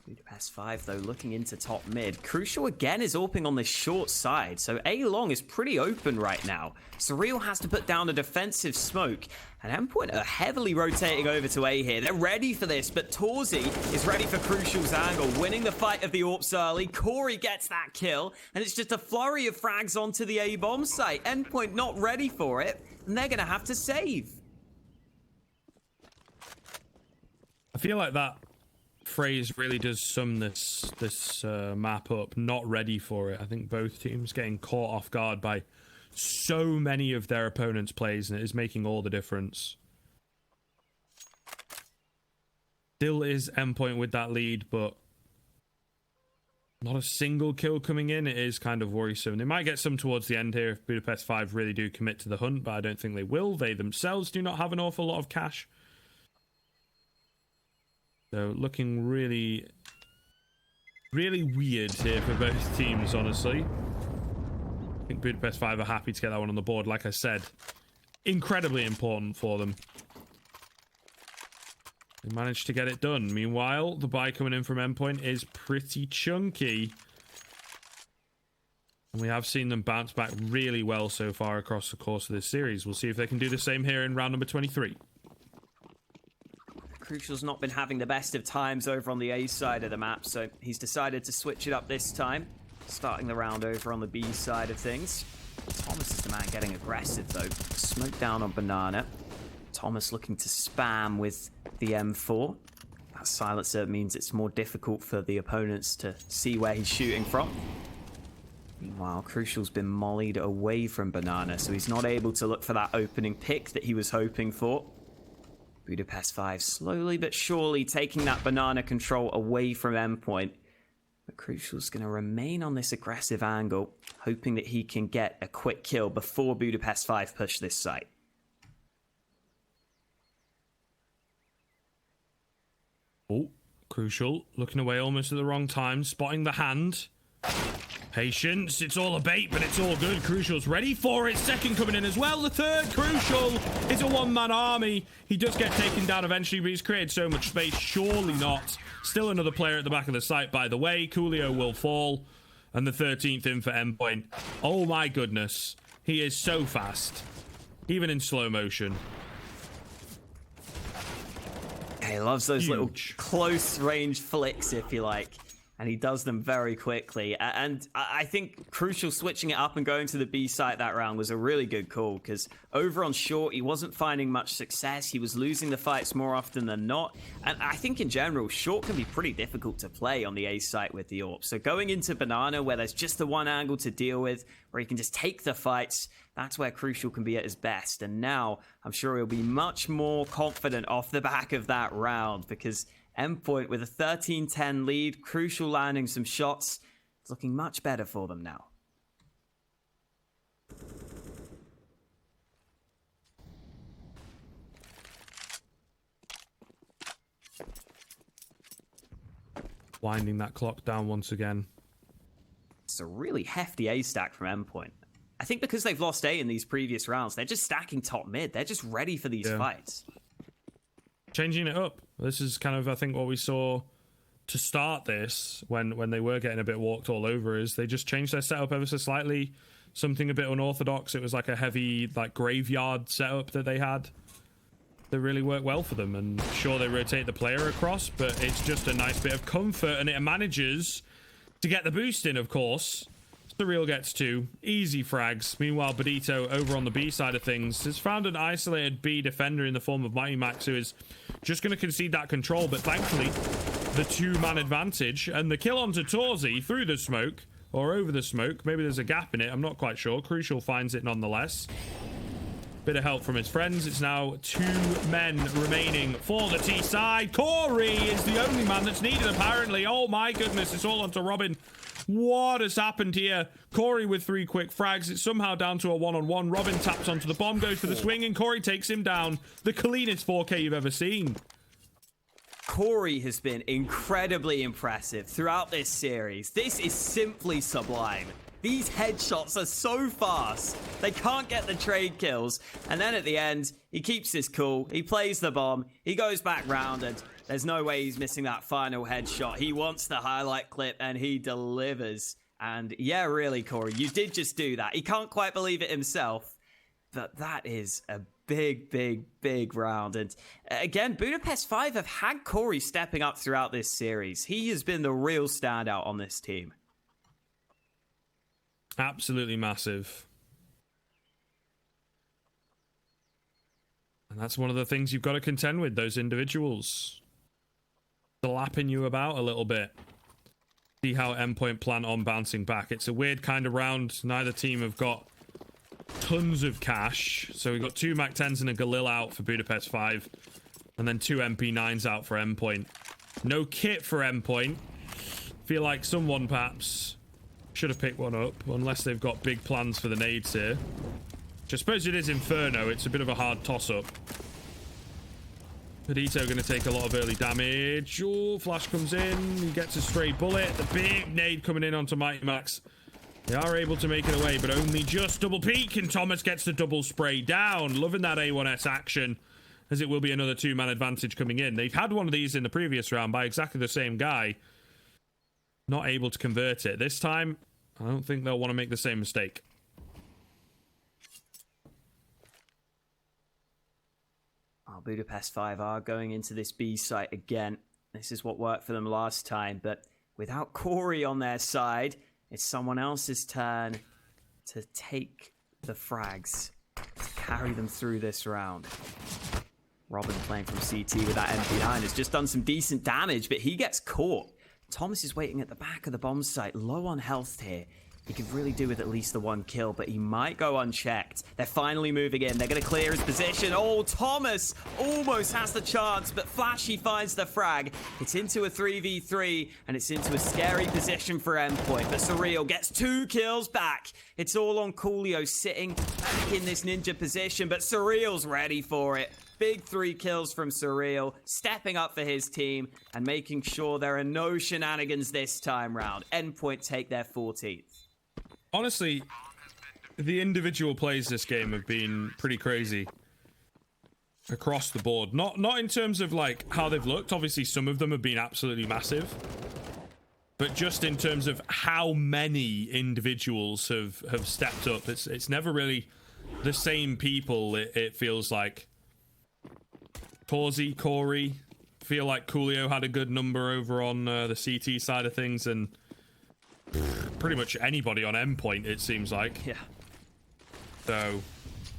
Budapest 5, though, looking into top mid. Crucial again is AWPing on the short side, so A long is pretty open right now. Surreal has to put down a defensive smoke, and Endpoint are heavily rotating over to A here. They're ready for this, but Torzi is ready for Crucial's angle, winning the fight of the AWPs early. Corey gets that kill, and it's just a flurry of frags onto the A bomb site. Endpoint not ready for it, and they're going to have to save. I feel like that phrase really does sum this map up. Not ready for it. I think both teams getting caught off guard by so many of their opponents' plays, and it is making all the difference. Still is Endpoint with that lead, but not a single kill coming in. It is kind of worrisome. They might get some towards the end here if Budapest 5 really do commit to the hunt, but I don't think they will. They themselves do not have an awful lot of cash. So looking really, really weird here for both teams, honestly. I think Budapest 5 are happy to get that one on the board. Like I said, incredibly important for them. They managed to get it done. Meanwhile, the buy coming in from Endpoint is pretty chunky. And we have seen them bounce back really well so far across the course of this series. We'll see if they can do the same here in round number 23. Crucial's not been having the best of times over on the A side of the map, so he's decided to switch it up this time, starting the round over on the B side of things. Thomas is the man getting aggressive though. Smoke down on Banana. Thomas looking to spam with the M4. That silencer means it's more difficult for the opponents to see where he's shooting from. Meanwhile, Crucial's been mollied away from Banana, so he's not able to look for that opening pick that he was hoping for. Budapest 5 slowly but surely taking that banana control away from Endpoint. But Crucial's going to remain on this aggressive angle, hoping that he can get a quick kill before Budapest 5 push this site. Oh, Crucial looking away almost at the wrong time, spotting the hand. Patience, it's all a bait, but it's all good. Crucial's ready for it. Second coming in as well. The third, Crucial is a one-man army. He does get taken down eventually, but he's created so much space. Surely not. Still another player at the back of the site, by the way. Coolio will fall. And the 13th in for Endpoint. Oh my goodness. He is so fast. Even in slow motion. He loves those little close range flicks, if you like. And he does them very quickly. And I think Crucial switching it up and going to the B site that round was a really good call, because over on short, he wasn't finding much success. He was losing the fights more often than not. And I think in general, short can be pretty difficult to play on the A site with the AWP. So going into Banana, where there's just the one angle to deal with, where he can just take the fights, that's where Crucial can be at his best. And now I'm sure he'll be much more confident off the back of that round, because Endpoint with a 13-10 lead, Crucial landing some shots. It's looking much better for them now. Winding that clock down once again. It's a really hefty A stack from Endpoint. I think because they've lost A in these previous rounds, they're just stacking top mid. They're just ready for these fights. Changing it up. This is kind of, I think, what we saw to start this when they were getting a bit walked all over, is they just changed their setup ever so slightly. Something a bit unorthodox. It was like a heavy graveyard setup that they had that really worked well for them. And sure, they rotate the player across, but it's just a nice bit of comfort, and it manages to get the boost in, of course. The real gets two easy frags. Meanwhile, Bodito over on the B side of things has found an isolated B defender in the form of Mighty Max, who is just going to concede that control. But thankfully, the two-man advantage and the kill onto Torzi through the smoke, or over the smoke. Maybe there's a gap in it. I'm not quite sure. Crucial finds it nonetheless. Bit of help from his friends. It's now 2 men remaining for the T side. Corey is the only man that's needed, apparently. Oh my goodness, it's all onto Robin. What has happened here? Corey with 3 quick frags. It's somehow down to a one-on-one. Robin taps onto the bomb, goes for the swing, and Corey takes him down. The cleanest 4K you've ever seen. Corey has been incredibly impressive throughout this series. This is simply sublime. These headshots are so fast. They can't get the trade kills. And then at the end, he keeps his cool. He plays the bomb. He goes back round, and there's no way he's missing that final headshot. He wants the highlight clip, and he delivers. And yeah, really, Corey, you did just do that. He can't quite believe it himself, but that is a big, big, big round. And again, Budapest 5 have had Corey stepping up throughout this series. He has been the real standout on this team. Absolutely massive. And that's one of the things you've got to contend with, those individuals. Slapping you about a little bit. See how Endpoint plan on bouncing back. It's a weird kind of round. Neither team have got tons of cash. So we've got 2 MAC-10s and a Galil out for Budapest 5. And then 2 MP9s out for Endpoint. No kit for Endpoint. Feel like someone perhaps should have picked one up, unless they've got big plans for the nades here. Which I suppose it is Inferno. It's a bit of a hard toss-up. Pedito going to take a lot of early damage. Oh, flash comes in. He gets a stray bullet. The big nade coming in onto Mighty Max. They are able to make it away, but only just double peak, and Thomas gets the double spray down. Loving that A1S action, as it will be another 2-man advantage coming in. They've had one of these in the previous round by exactly the same guy. Not able to convert it. This time, I don't think they'll want to make the same mistake. Oh, Budapest 5 are going into this B site again. This is what worked for them last time, but without Corey on their side, it's someone else's turn to take the frags, to carry them through this round. Robin playing from CT with that MP9 has just done some decent damage, but he gets caught. Thomas is waiting at the back of the bomb site, low on health here. He could really do with at least the 1 kill, but he might go unchecked. They're finally moving in. They're going to clear his position. Oh, Thomas almost has the chance, but Flashy finds the frag. It's into a 3v3, and it's into a scary position for Endpoint. But Surreal gets 2 kills back. It's all on Coolio sitting back in this ninja position, but Surreal's ready for it. Big 3 kills from Surreal, stepping up for his team and making sure there are no shenanigans this time round. Endpoint take their 14th. Honestly, the individual plays this game have been pretty crazy across the board. Not in terms of like how they've looked. Obviously, some of them have been absolutely massive, but just in terms of how many individuals have stepped up. It's never really the same people. It feels like Torzi, Corey. Feel like Coolio had a good number over on the CT side of things, and pretty much anybody on Endpoint, it seems like. Yeah. So,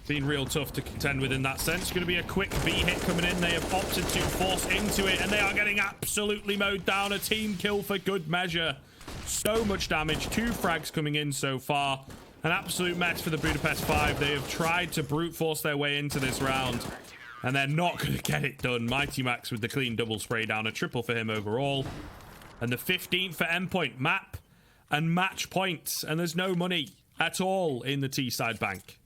been real tough to contend with in that sense. Going to be a quick B hit coming in. They have opted to force into it, and they are getting absolutely mowed down. A team kill for good measure. So much damage. 2 frags coming in so far. An absolute mess for the Budapest 5. They have tried to brute force their way into this round, and they're not going to get it done. Mighty Max with the clean double spray down. A triple for him overall. And the 15th for Endpoint. Map and match points, and there's no money at all in the T-side bank.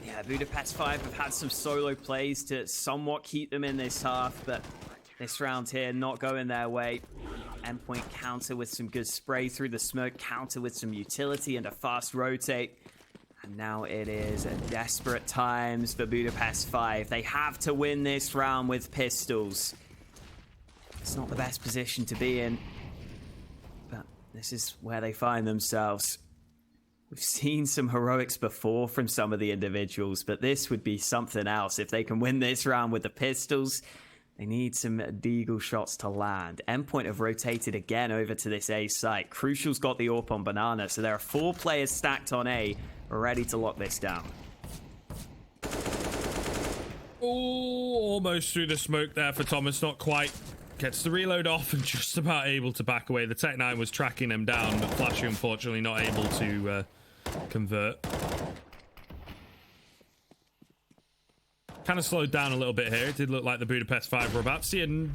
Yeah, Budapest 5 have had some solo plays to somewhat keep them in this half, but this round here not going their way. Endpoint counter with some good spray through the smoke, counter with some utility and a fast rotate. And now it is desperate times for Budapest 5. They have to win this round with pistols. It's not the best position to be in, but this is where they find themselves. We've seen some heroics before from some of the individuals, but this would be something else. If they can win this round with the pistols, they need some deagle shots to land. Endpoint have rotated again over to this A site. Crucial's got the AWP on Banana, so there are 4 players stacked on A, ready to lock this down. Oh, almost through the smoke there for Thomas. Not quite. Gets the reload off and just about able to back away. The Tech 9 was tracking him down, but Flashy unfortunately not able to convert. Kind of slowed down a little bit here. It did look like the Budapest 5 were about to see a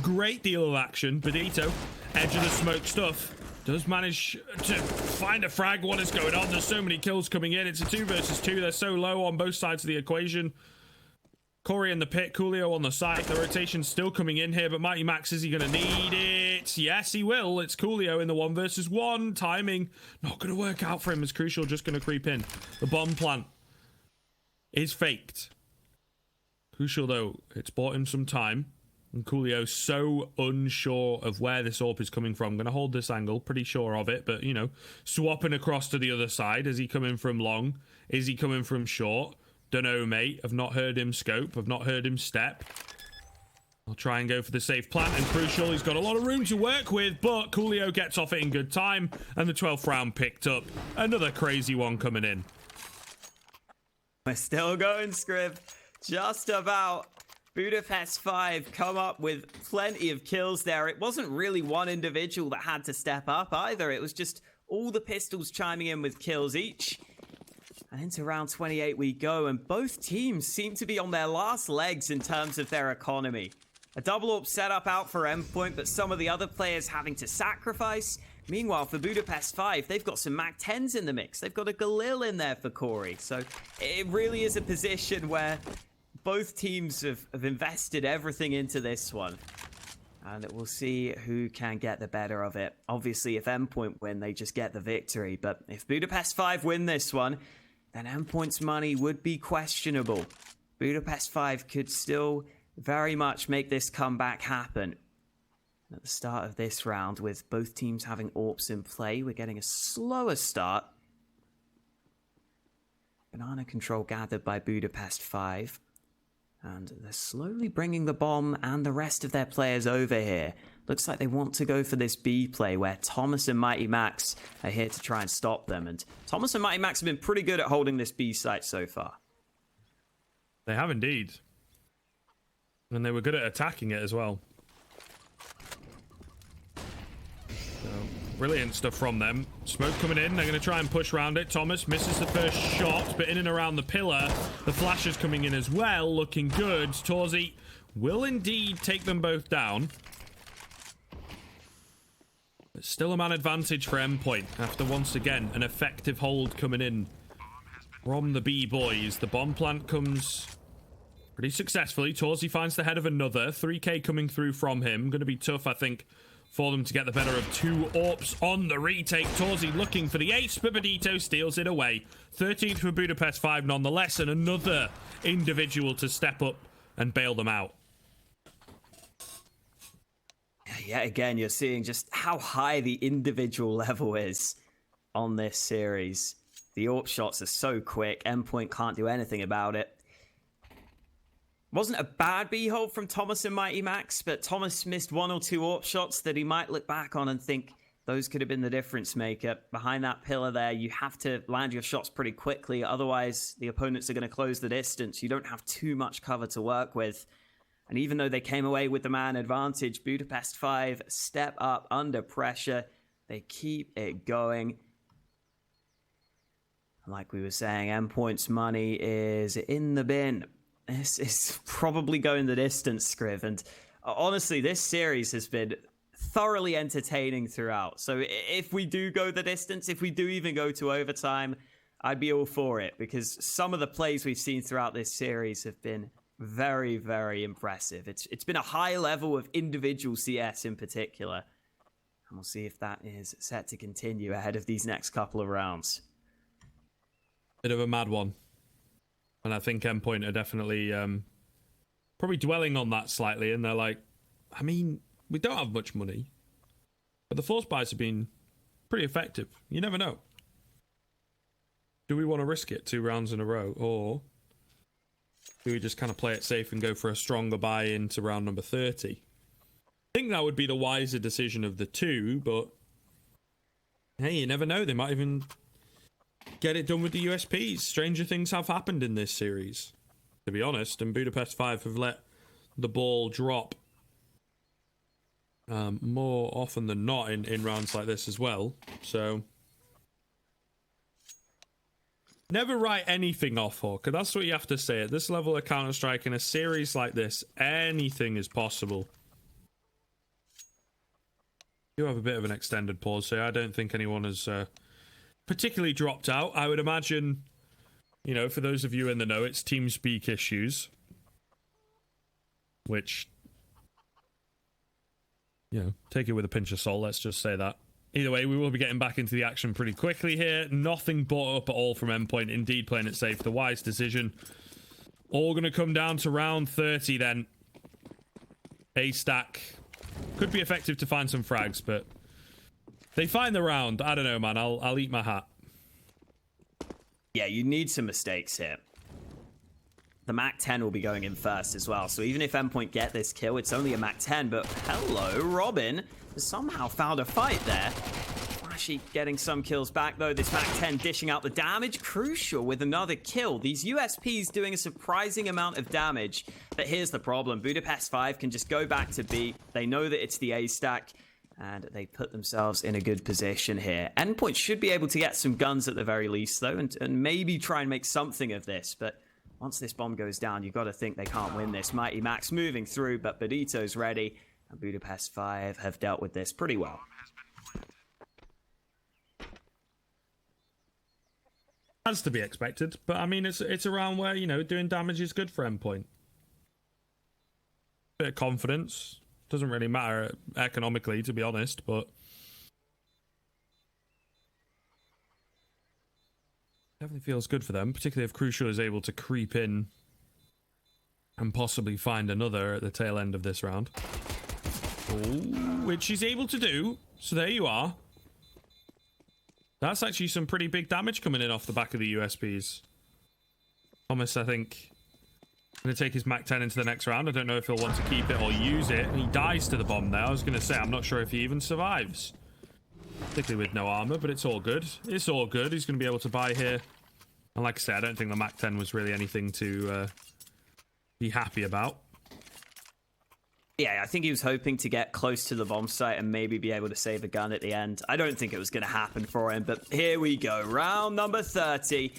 great deal of action. Benito, edge of the smoke stuff, does manage to find a frag. What is going on? There's so many kills coming in. It's a 2 versus 2. They're so low on both sides of the equation. Corey in the pit, Coolio on the side. The rotation's still coming in here, but Mighty Max, is he going to need it? Yes, he will. It's Coolio in the 1 versus 1. Timing not going to work out for him as Crucial just going to creep in. The bomb plant is faked. Crucial, though, it's bought him some time. And Coolio's so unsure of where this AWP is coming from. Going to hold this angle, pretty sure of it, but, you know, swapping across to the other side. Is he coming from long? Is he coming from short? Don't know, mate. I've not heard him scope. I've not heard him step. I'll try and go for the safe plant. And Crucial, he's got a lot of room to work with, but Coolio gets off it in good time. And the 12th round picked up. Another crazy one coming in. We're still going, Scrib. Just about. Budapest 5 come up with plenty of kills there. It wasn't really one individual that had to step up either. It was just all the pistols chiming in with kills each. And into round 28 we go, and both teams seem to be on their last legs in terms of their economy. A double AWP setup out for Endpoint, but some of the other players having to sacrifice. Meanwhile, for Budapest 5, they've got some Mac 10s in the mix. They've got a Galil in there for Corey. So it really is a position where both teams have invested everything into this one. And we'll see who can get the better of it. Obviously, if Endpoint win, they just get the victory. But if Budapest 5 win this one, then Endpoint's money would be questionable. Budapest 5 could still very much make this comeback happen. At the start of this round, with both teams having AWPs in play, we're getting a slower start. Banana control gathered by Budapest 5. And they're slowly bringing the bomb and the rest of their players over here. Looks like they want to go for this B play where Thomas and Mighty Max are here to try and stop them. And Thomas and Mighty Max have been pretty good at holding this B site so far. They have indeed. And they were good at attacking it as well. So, Brilliant stuff from them. Smoke coming in. They're going to try and push around it. Thomas misses the first shot, but in and around the pillar. The flash is coming in as well. Looking good. Torzi will indeed take them both down. But still a man advantage for Endpoint after once again an effective hold coming in from the B boys. The bomb plant comes pretty successfully. Torzi finds the head of another. 3k coming through from him. Going to be tough, I think, for them to get the better of two AWPs on the retake. Torzi looking for the ace, but Benito steals it away. 13th for Budapest 5 nonetheless, and another individual to step up and bail them out. Yeah, again, you're seeing just how high the individual level is on this series. The AWP shots are so quick. Endpoint can't do anything about it. Wasn't a bad B hold from Thomas and Mighty Max, but Thomas missed one or two AWP shots that he might look back on and think those could have been the difference maker. Behind that pillar there, you have to land your shots pretty quickly, otherwise the opponents are going to close the distance. You don't have too much cover to work with. And even though they came away with the man advantage, Budapest 5 step up under pressure. They keep it going. Like we were saying, Endpoint's money is in the bin. This is probably going the distance, Scriv. And honestly, this series has been thoroughly entertaining throughout. So if we do go the distance, if we do even go to overtime, I'd be all for it. Because some of the plays we've seen throughout this series have been very, very impressive. It's been a high level of individual CS in particular. And we'll see if that is set to continue ahead of these next couple of rounds. Bit of a mad one. And I think Endpoint are definitely probably dwelling on that slightly. And they're like, I mean, we don't have much money, but the force buys have been pretty effective. You never know. Do we want to risk it 2 rounds in a row? Or do we just kind of play it safe and go for a stronger buy into round number 30? I think that would be the wiser decision of the two, but hey, you never know. They might even get it done with the USPs. Stranger things have happened in this series, to be honest, and Budapest 5 have let the ball drop more often than not in rounds like this as well. So never write anything off, Hawker. That's what you have to say. At this level of Counter-Strike, in a series like this, anything is possible. You have a bit of an extended pause here. I don't think anyone has particularly dropped out. I would imagine, you know, for those of you in the know, it's TeamSpeak issues, which, you know, take it with a pinch of salt. Let's just say that. Either way, we will be getting back into the action pretty quickly here. Nothing brought up at all from Endpoint. Indeed, playing it safe. The wise decision. All going to come down to round 30 then. A stack. Could be effective to find some frags, but they find the round. I don't know, man. I'll eat my hat. Yeah, you need some mistakes here. The MAC-10 will be going in first as well. So even if Endpoint get this kill, it's only a MAC-10. But hello, Robin has somehow found a fight there. Flashy getting some kills back, though. This MAC-10 dishing out the damage. Crucial with another kill. These USPs doing a surprising amount of damage. But here's the problem. Budapest 5 can just go back to B. They know that it's the A stack, and they put themselves in a good position here. Endpoint should be able to get some guns at the very least, though, and maybe try and make something of this. But once this bomb goes down, you've got to think they can't win this. Mighty Max moving through, but Benito's ready. And Budapest 5 have dealt with this pretty well. Has to be expected, but I mean, it's around where, you know, doing damage is good for Endpoint. Bit of confidence. Doesn't really matter economically, to be honest, but definitely feels good for them, particularly if Crucial is able to creep in and possibly find another at the tail end of this round. Ooh, which he's able to do. So there you are. That's actually some pretty big damage coming in off the back of the USPs. Thomas, I think, going to take his MAC-10 into the next round. I don't know if he'll want to keep it or use it. He dies to the bomb there. I was going to say, I'm not sure if he even survives. Particularly with no armor, but it's all good. It's all good. He's going to be able to buy here. And like I said, I don't think the MAC-10 was really anything to be happy about. Yeah, I think he was hoping to get close to the bomb site and maybe be able to save a gun at the end. I don't think it was going to happen for him, but here we go. Round number 30.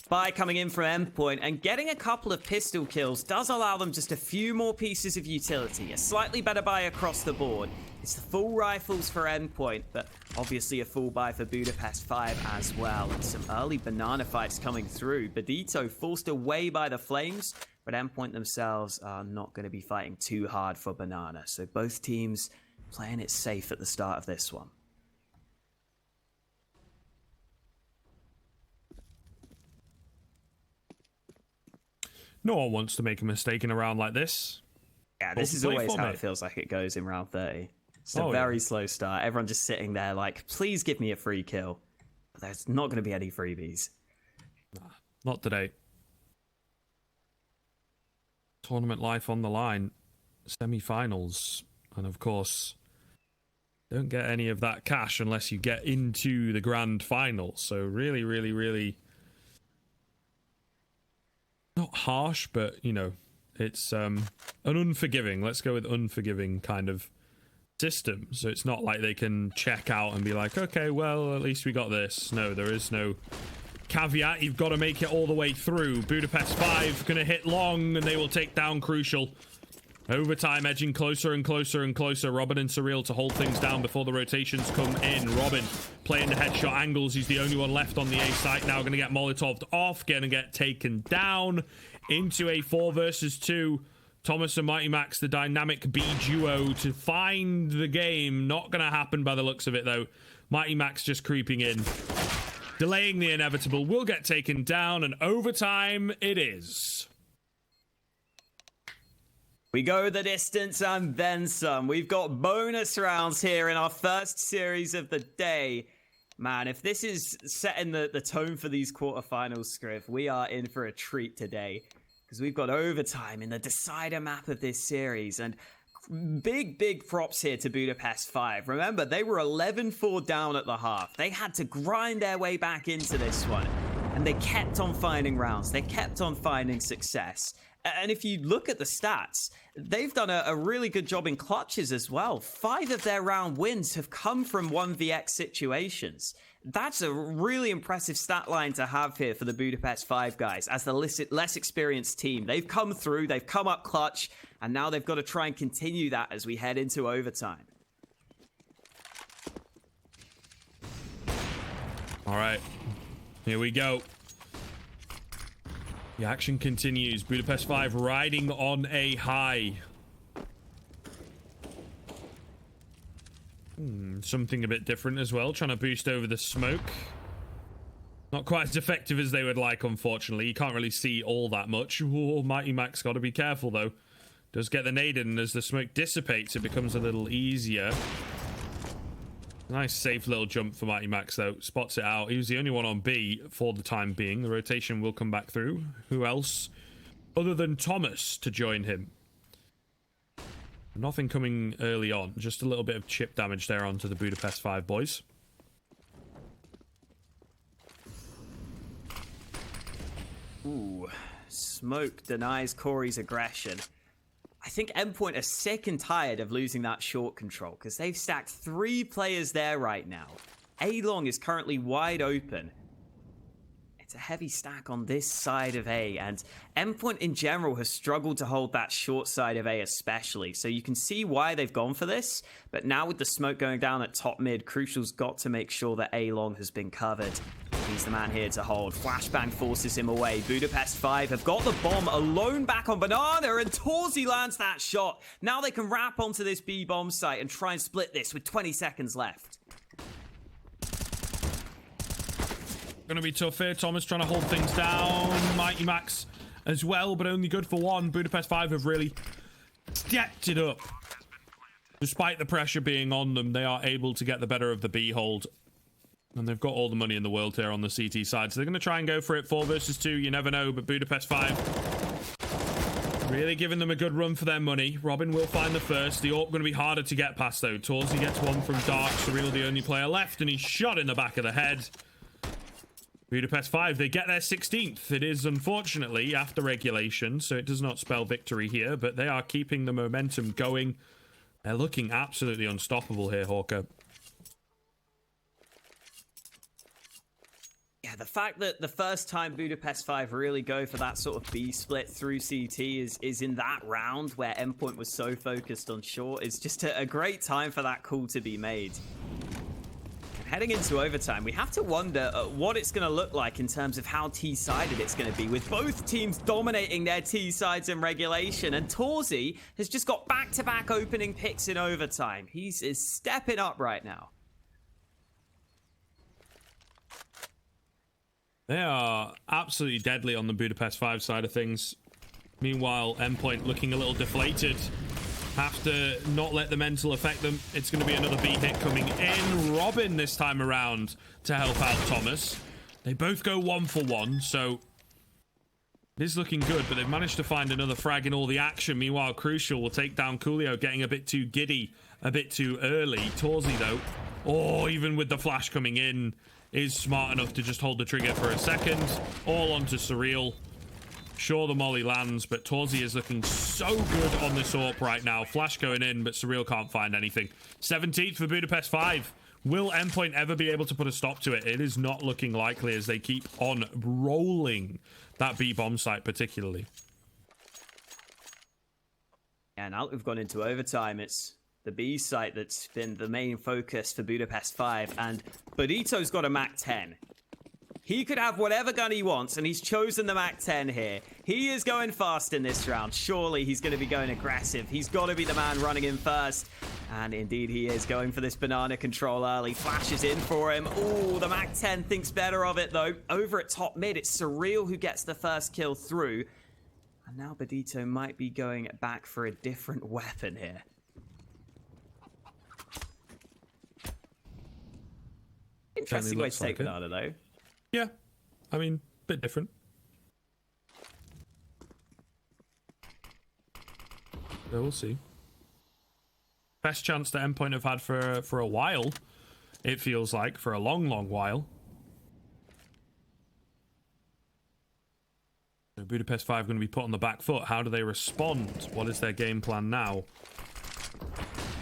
By coming in from Endpoint and getting a couple of pistol kills does allow them just a few more pieces of utility. A slightly better buy across the board. It's the full rifles for Endpoint, but obviously a full buy for Budapest 5 as well. And some early banana fights coming through. Bedito forced away by the flames, but Endpoint themselves are not going to be fighting too hard for banana. So both teams playing it safe at the start of this one. No one wants to make a mistake in a round like this. Yeah, this is always how it feels like it goes in round 30. It's a very slow start. Everyone just sitting there like, please give me a free kill. But there's not going to be any freebies. Nah, not today. Tournament life on the line. Semi-finals. And of course, don't get any of that cash unless you get into the grand final. So really, really, really... not harsh, but, you know, it's an unforgiving, let's go with unforgiving kind of system. So it's not like they can check out and be like, okay, well, at least we got this. No, there is no caveat. You've got to make it all the way through. Budapest 5 going to hit long, and they will take down Crucial. Overtime edging closer and closer and closer. Robin and Surreal to hold things down before the rotations come in. Robin playing the headshot angles. He's the only one left on the A site now. Going to get Molotoved off. Going to get taken down into a 4 versus 2. Thomas and Mighty Max, the dynamic B duo to find the game. Not going to happen by the looks of it, though. Mighty Max just creeping in. Delaying the inevitable. Will get taken down, and overtime it is. We go the distance and then some. We've got bonus rounds here in our first series of the day. Man, if this is setting the tone for these quarterfinals, Scriv, we are in for a treat today. Because we've got overtime in the decider map of this series. And big props here to Budapest 5. Remember, they were 11-4 down at the half. They had to grind their way back into this one. And they kept on finding rounds. They kept on finding success. And if you look at the stats, they've done a really good job in clutches as well. 5 of their round wins have come from 1vx situations. That's a really impressive stat line to have here for the Budapest 5 guys as the less experienced team. They've come through, they've come up clutch, and now they've got to try and continue that as we head into overtime. All right, here we go. The action continues. Budapest 5 riding on a high. Something a bit different as well. Trying to boost over the smoke. Not quite as effective as they would like, unfortunately. You can't really see all that much. Oh, Mighty Max got to be careful, though. Does get the nade in, and as the smoke dissipates, it becomes a little easier. Nice safe little jump for Mighty Max, though. Spots it out. He was the only one on B for the time being. The rotation will come back through. Who else other than Thomas to join him? Nothing coming early on. Just a little bit of chip damage there onto the Budapest 5 boys. Ooh, smoke denies Corey's aggression. I think Endpoint are sick and tired of losing that short control because they've stacked 3 players there right now. A-Long is currently wide open. It's a heavy stack on this side of A, and Endpoint in general has struggled to hold that short side of A especially, so you can see why they've gone for this, but now with the smoke going down at top mid, Crucial's got to make sure that A-Long has been covered. He's the man here to hold. Flashbang forces him away. Budapest 5 have got the bomb alone back on Banana, and Torzi lands that shot. Now they can wrap onto this B bomb site and try and split this with 20 seconds left. Gonna be tough here. Thomas trying to hold things down. Mighty Max as well, but only good for one. Budapest 5 have really stepped it up. Despite the pressure being on them, they are able to get the better of the B hold. And they've got all the money in the world here on the CT side. So they're going to try and go for it. 4 versus 2. You never know. But Budapest 5 really giving them a good run for their money. Robin will find the first. The AWP going to be harder to get past, though. Torzi gets one from Dark. Surreal the only player left. And he's shot in the back of the head. Budapest 5, they get their 16th. It is unfortunately after regulation, so it does not spell victory here, but they are keeping the momentum going. They're looking absolutely unstoppable here, Hawker. Yeah, the fact that the first time Budapest 5 really go for that sort of B split through CT is in that round where Endpoint was so focused on short is just a great time for that call to be made. Heading into overtime, we have to wonder what it's going to look like in terms of how T-sided it's going to be, with both teams dominating their T-sides in regulation, and Torzi has just got back-to-back opening picks in overtime. He's stepping up right now. They are absolutely deadly on the Budapest 5 side of things. Meanwhile, Endpoint looking a little deflated. Have to not let the mental affect them. It's going to be another B hit coming in. Robin this time around to help out Thomas. They both go 1 for 1, so it is looking good, but they've managed to find another frag in all the action. Meanwhile, Crucial will take down Coolio, getting a bit too giddy, a bit too early. Torzi, though, even with the flash coming in, is smart enough to just hold the trigger for a second. All onto Surreal. Sure, the molly lands, but Torzi is looking so good on this AWP right now. Flash going in, but Surreal can't find anything. 17th for Budapest 5. Will Endpoint ever be able to put a stop to it? It is not looking likely as they keep on rolling that B-bomb site particularly. And now that we've gone into overtime, it's the B site that's been the main focus for Budapest 5, and Bodito's got a MAC-10. He could have whatever gun he wants, and he's chosen the MAC-10 here. He is going fast in this round. Surely he's going to be going aggressive. He's got to be the man running in first. And indeed he is going for this banana control early. Flashes in for him. Ooh, the MAC-10 thinks better of it, though. Over at top mid, it's Surreal who gets the first kill through. And now Bodito might be going back for a different weapon here. Interesting way to take banana, though. Yeah, I mean, a bit different. So we'll see. Best chance that Endpoint have had for a while, it feels like, for a long, long while. So Budapest 5 going to be put on the back foot. How do they respond? What is their game plan now?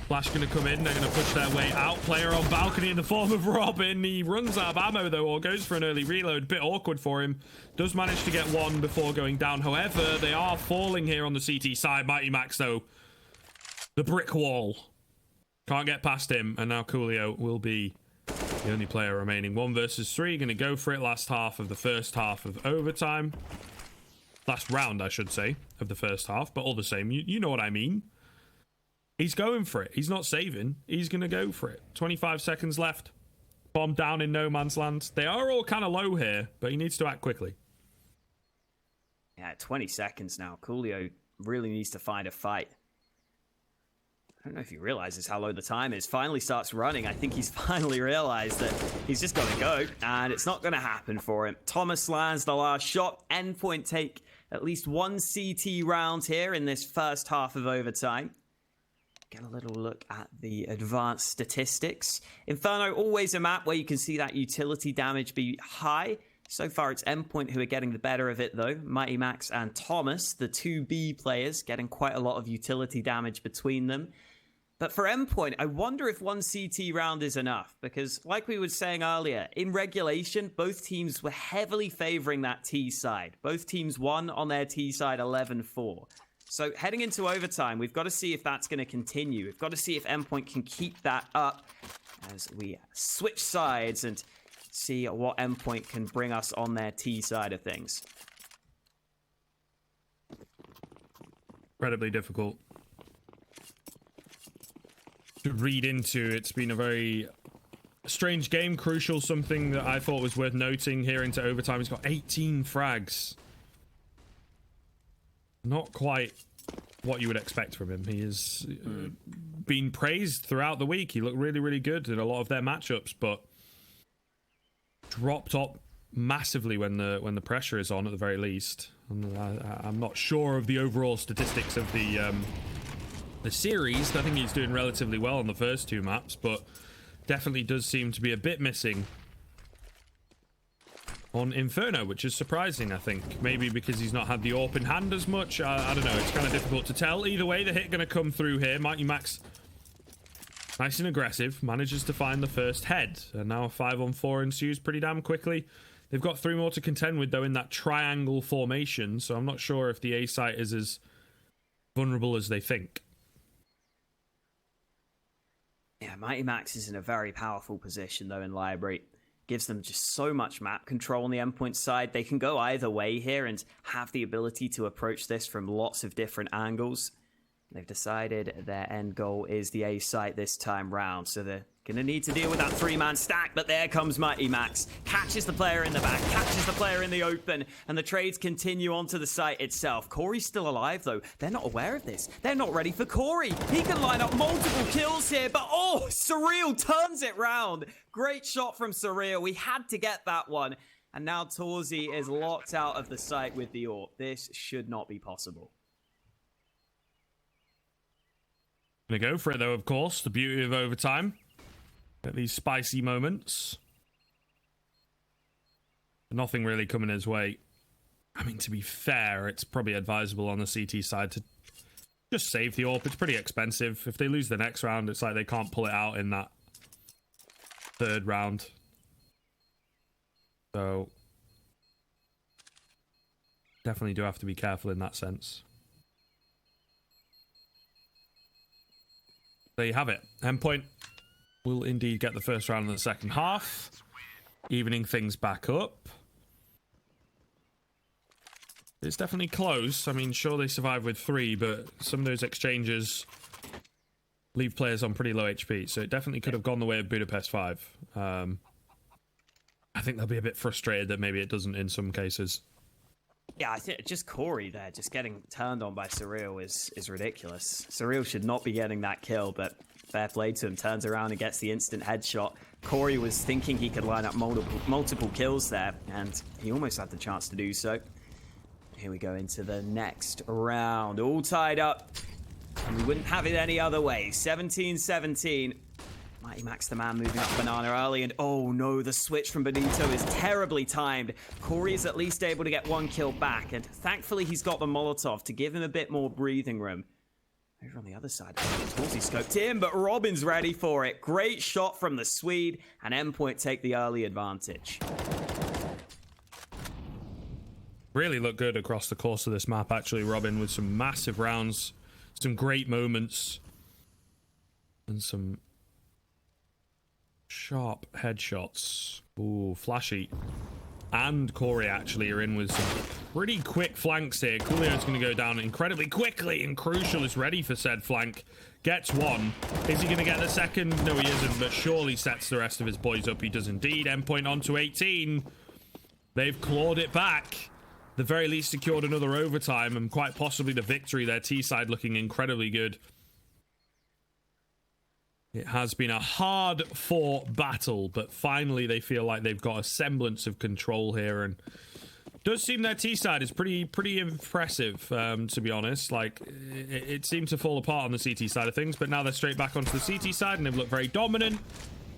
Flash going to come in. They're going to push their way out. Player on balcony in the form of Robin. He runs out of ammo, though, or goes for an early reload. Bit awkward for him. Does manage to get one before going down. However, they are falling here on the CT side. Mighty Max, though. The brick wall. Can't get past him. And now Coolio will be the only player remaining. 1 versus 3. Going to go for it. Last half of the first half of overtime. Last round, I should say, of the first half. But all the same, you know what I mean. He's going for it. He's not saving. He's going to go for it. 25 seconds left. Bomb down in no man's land. They are all kind of low here, but he needs to act quickly. Yeah, 20 seconds now. Coolio really needs to find a fight. I don't know if he realizes how low the time is. Finally starts running. I think he's finally realized that he's just got to go, and it's not going to happen for him. Thomas lands the last shot. Endpoint take at least 1 CT round here in this first half of overtime. Get a little look at the advanced statistics. Inferno, always a map where you can see that utility damage be high. So far, it's Endpoint who are getting the better of it, though. Mighty Max and Thomas, the 2B players, getting quite a lot of utility damage between them. But for Endpoint, I wonder if 1 CT round is enough, because like we were saying earlier, in regulation, both teams were heavily favoring that T side. Both teams won on their T side 11-4. So heading into overtime, we've got to see if that's going to continue. We've got to see if Endpoint can keep that up as we switch sides and see what Endpoint can bring us on their T side of things. Incredibly difficult to read into. It's been a very strange game. Crucial, something that I thought was worth noting here into overtime. He's got 18 frags. Not quite what you would expect from him. He has been praised throughout the week. He looked really, really good in a lot of their matchups, but dropped up massively when the pressure is on, at the very least. And I'm not sure of the overall statistics of the series. I think he's doing relatively well on the first 2 maps, but definitely does seem to be a bit missing on Inferno, which is surprising, I think. Maybe because he's not had the AWP in hand as much. I don't know. It's kind of difficult to tell. Either way, the hit going to come through here. Mighty Max, nice and aggressive, manages to find the first head. And now a 5-on-4 ensues pretty damn quickly. They've got 3 more to contend with, though, in that triangle formation. So I'm not sure if the A site is as vulnerable as they think. Yeah, Mighty Max is in a very powerful position, though, in Library. Gives them just so much map control on the Endpoint side. They can go either way here and have the ability to approach this from lots of different angles. They've decided their end goal is the A site this time round, so they're going to need to deal with that 3-man stack, but there comes Mighty Max. Catches the player in the back, catches the player in the open, and the trades continue onto the site itself. Corey's still alive, though. They're not aware of this. They're not ready for Corey. He can line up multiple kills here, but oh, Surreal turns it round. Great shot from Surreal. We had to get that one. And now Torzi is locked out of the site with the AWP. This should not be possible. Gonna go for it, though, of course. The beauty of overtime. At these spicy moments. Nothing really coming his way. I mean, to be fair, it's probably advisable on the CT side to just save the AWP. It's pretty expensive. If they lose the next round, it's like they can't pull it out in that 3rd round. So definitely do have to be careful in that sense. There you have it. Endpoint will indeed get the first round in the second half, evening things back up. It's definitely close. I mean, sure, they survive with 3, but some of those exchanges leave players on pretty low HP, so it definitely could have gone the way of Budapest 5. I think they'll be a bit frustrated that maybe it doesn't in some cases. Yeah, I think just Corey there, just getting turned on by Surreal is ridiculous. Surreal should not be getting that kill, but fair play to him. Turns around and gets the instant headshot. Corey was thinking he could line up multiple kills there, and he almost had the chance to do so. Here we go into the next round. All tied up, and we wouldn't have it any other way. 17-17. Mighty Max the man moving up Banana early, and oh no, the switch from Benito is terribly timed. Corey is at least able to get 1 kill back, and thankfully he's got the Molotov to give him a bit more breathing room. Over on the other side, Halsey scoped in, but Robin's ready for it. Great shot from the Swede, and Endpoint take the early advantage. Really looked good across the course of this map, actually, Robin, with some massive rounds, some great moments, and some sharp headshots. Ooh, flashy. And Corey actually are in with some pretty quick flanks here. Coolio's going to go down incredibly quickly, and Crucial is ready for said flank. Gets 1. Is he going to get the second? No, he isn't, but surely sets the rest of his boys up. He does indeed. Endpoint on to 18. They've clawed it back. The very least secured another overtime, and quite possibly the victory. Their T side looking incredibly good. It has been a hard-fought battle, but finally they feel like they've got a semblance of control here, and it does seem their T side is pretty impressive, to be honest. Like, it seemed to fall apart on the CT side of things, but now they're straight back onto the CT side, and they've looked very dominant.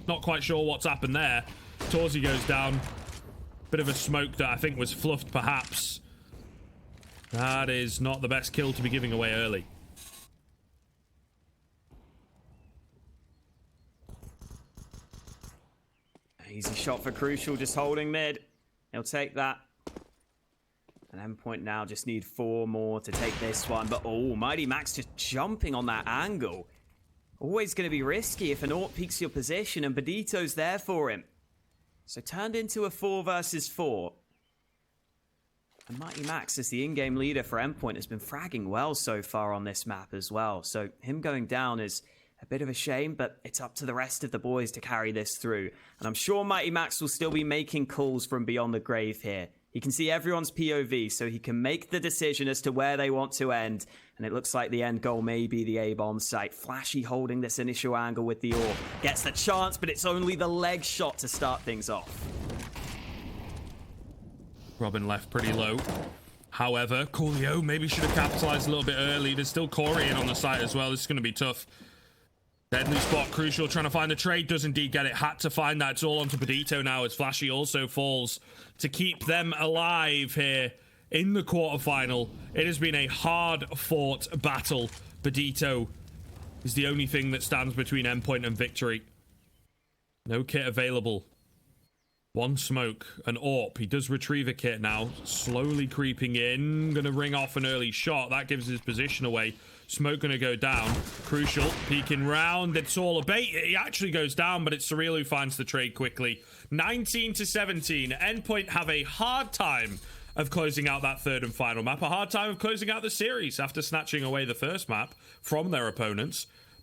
Not quite sure what's happened there. Torzi goes down. Bit of a smoke that I think was fluffed, perhaps. That is not the best kill to be giving away early. Easy shot for Crucial, just holding mid. He'll take that. And Endpoint now just need 4 more to take this one. But oh, Mighty Max just jumping on that angle. Always going to be risky if an AWP peeks your position, and Benito's there for him. So turned into a 4 versus 4. And Mighty Max, as the in-game leader for Endpoint, has been fragging well so far on this map as well. So him going down is a bit of a shame, but it's up to the rest of the boys to carry this through. And I'm sure Mighty Max will still be making calls from beyond the grave here. He can see everyone's POV, so he can make the decision as to where they want to end. And it looks like the end goal may be the A-bomb site. Flashy holding this initial angle with the AWP. Gets the chance, but it's only the leg shot to start things off. Robin left pretty low. However, Coolio maybe should have capitalized a little bit early. There's still Corey in on the site as well. This is going to be tough. Deadly spot, Crucial trying to find the trade, does indeed get it. Had to find that. It's all onto Badito now as Flashy also falls to keep them alive here in the quarterfinal. It has been a hard-fought battle. Badito is the only thing that stands between Endpoint and victory. No kit available. One smoke, an AWP. He does retrieve a kit now. Slowly creeping in. Gonna ring off an early shot. That gives his position away. Smoke gonna go down. Crucial, peeking round. It's all a bait. He actually goes down, but it's Surreal who finds the trade quickly. 19-17. Endpoint have a hard time of closing out that third and final map. A hard time of closing out the series after snatching away the first map from their opponents.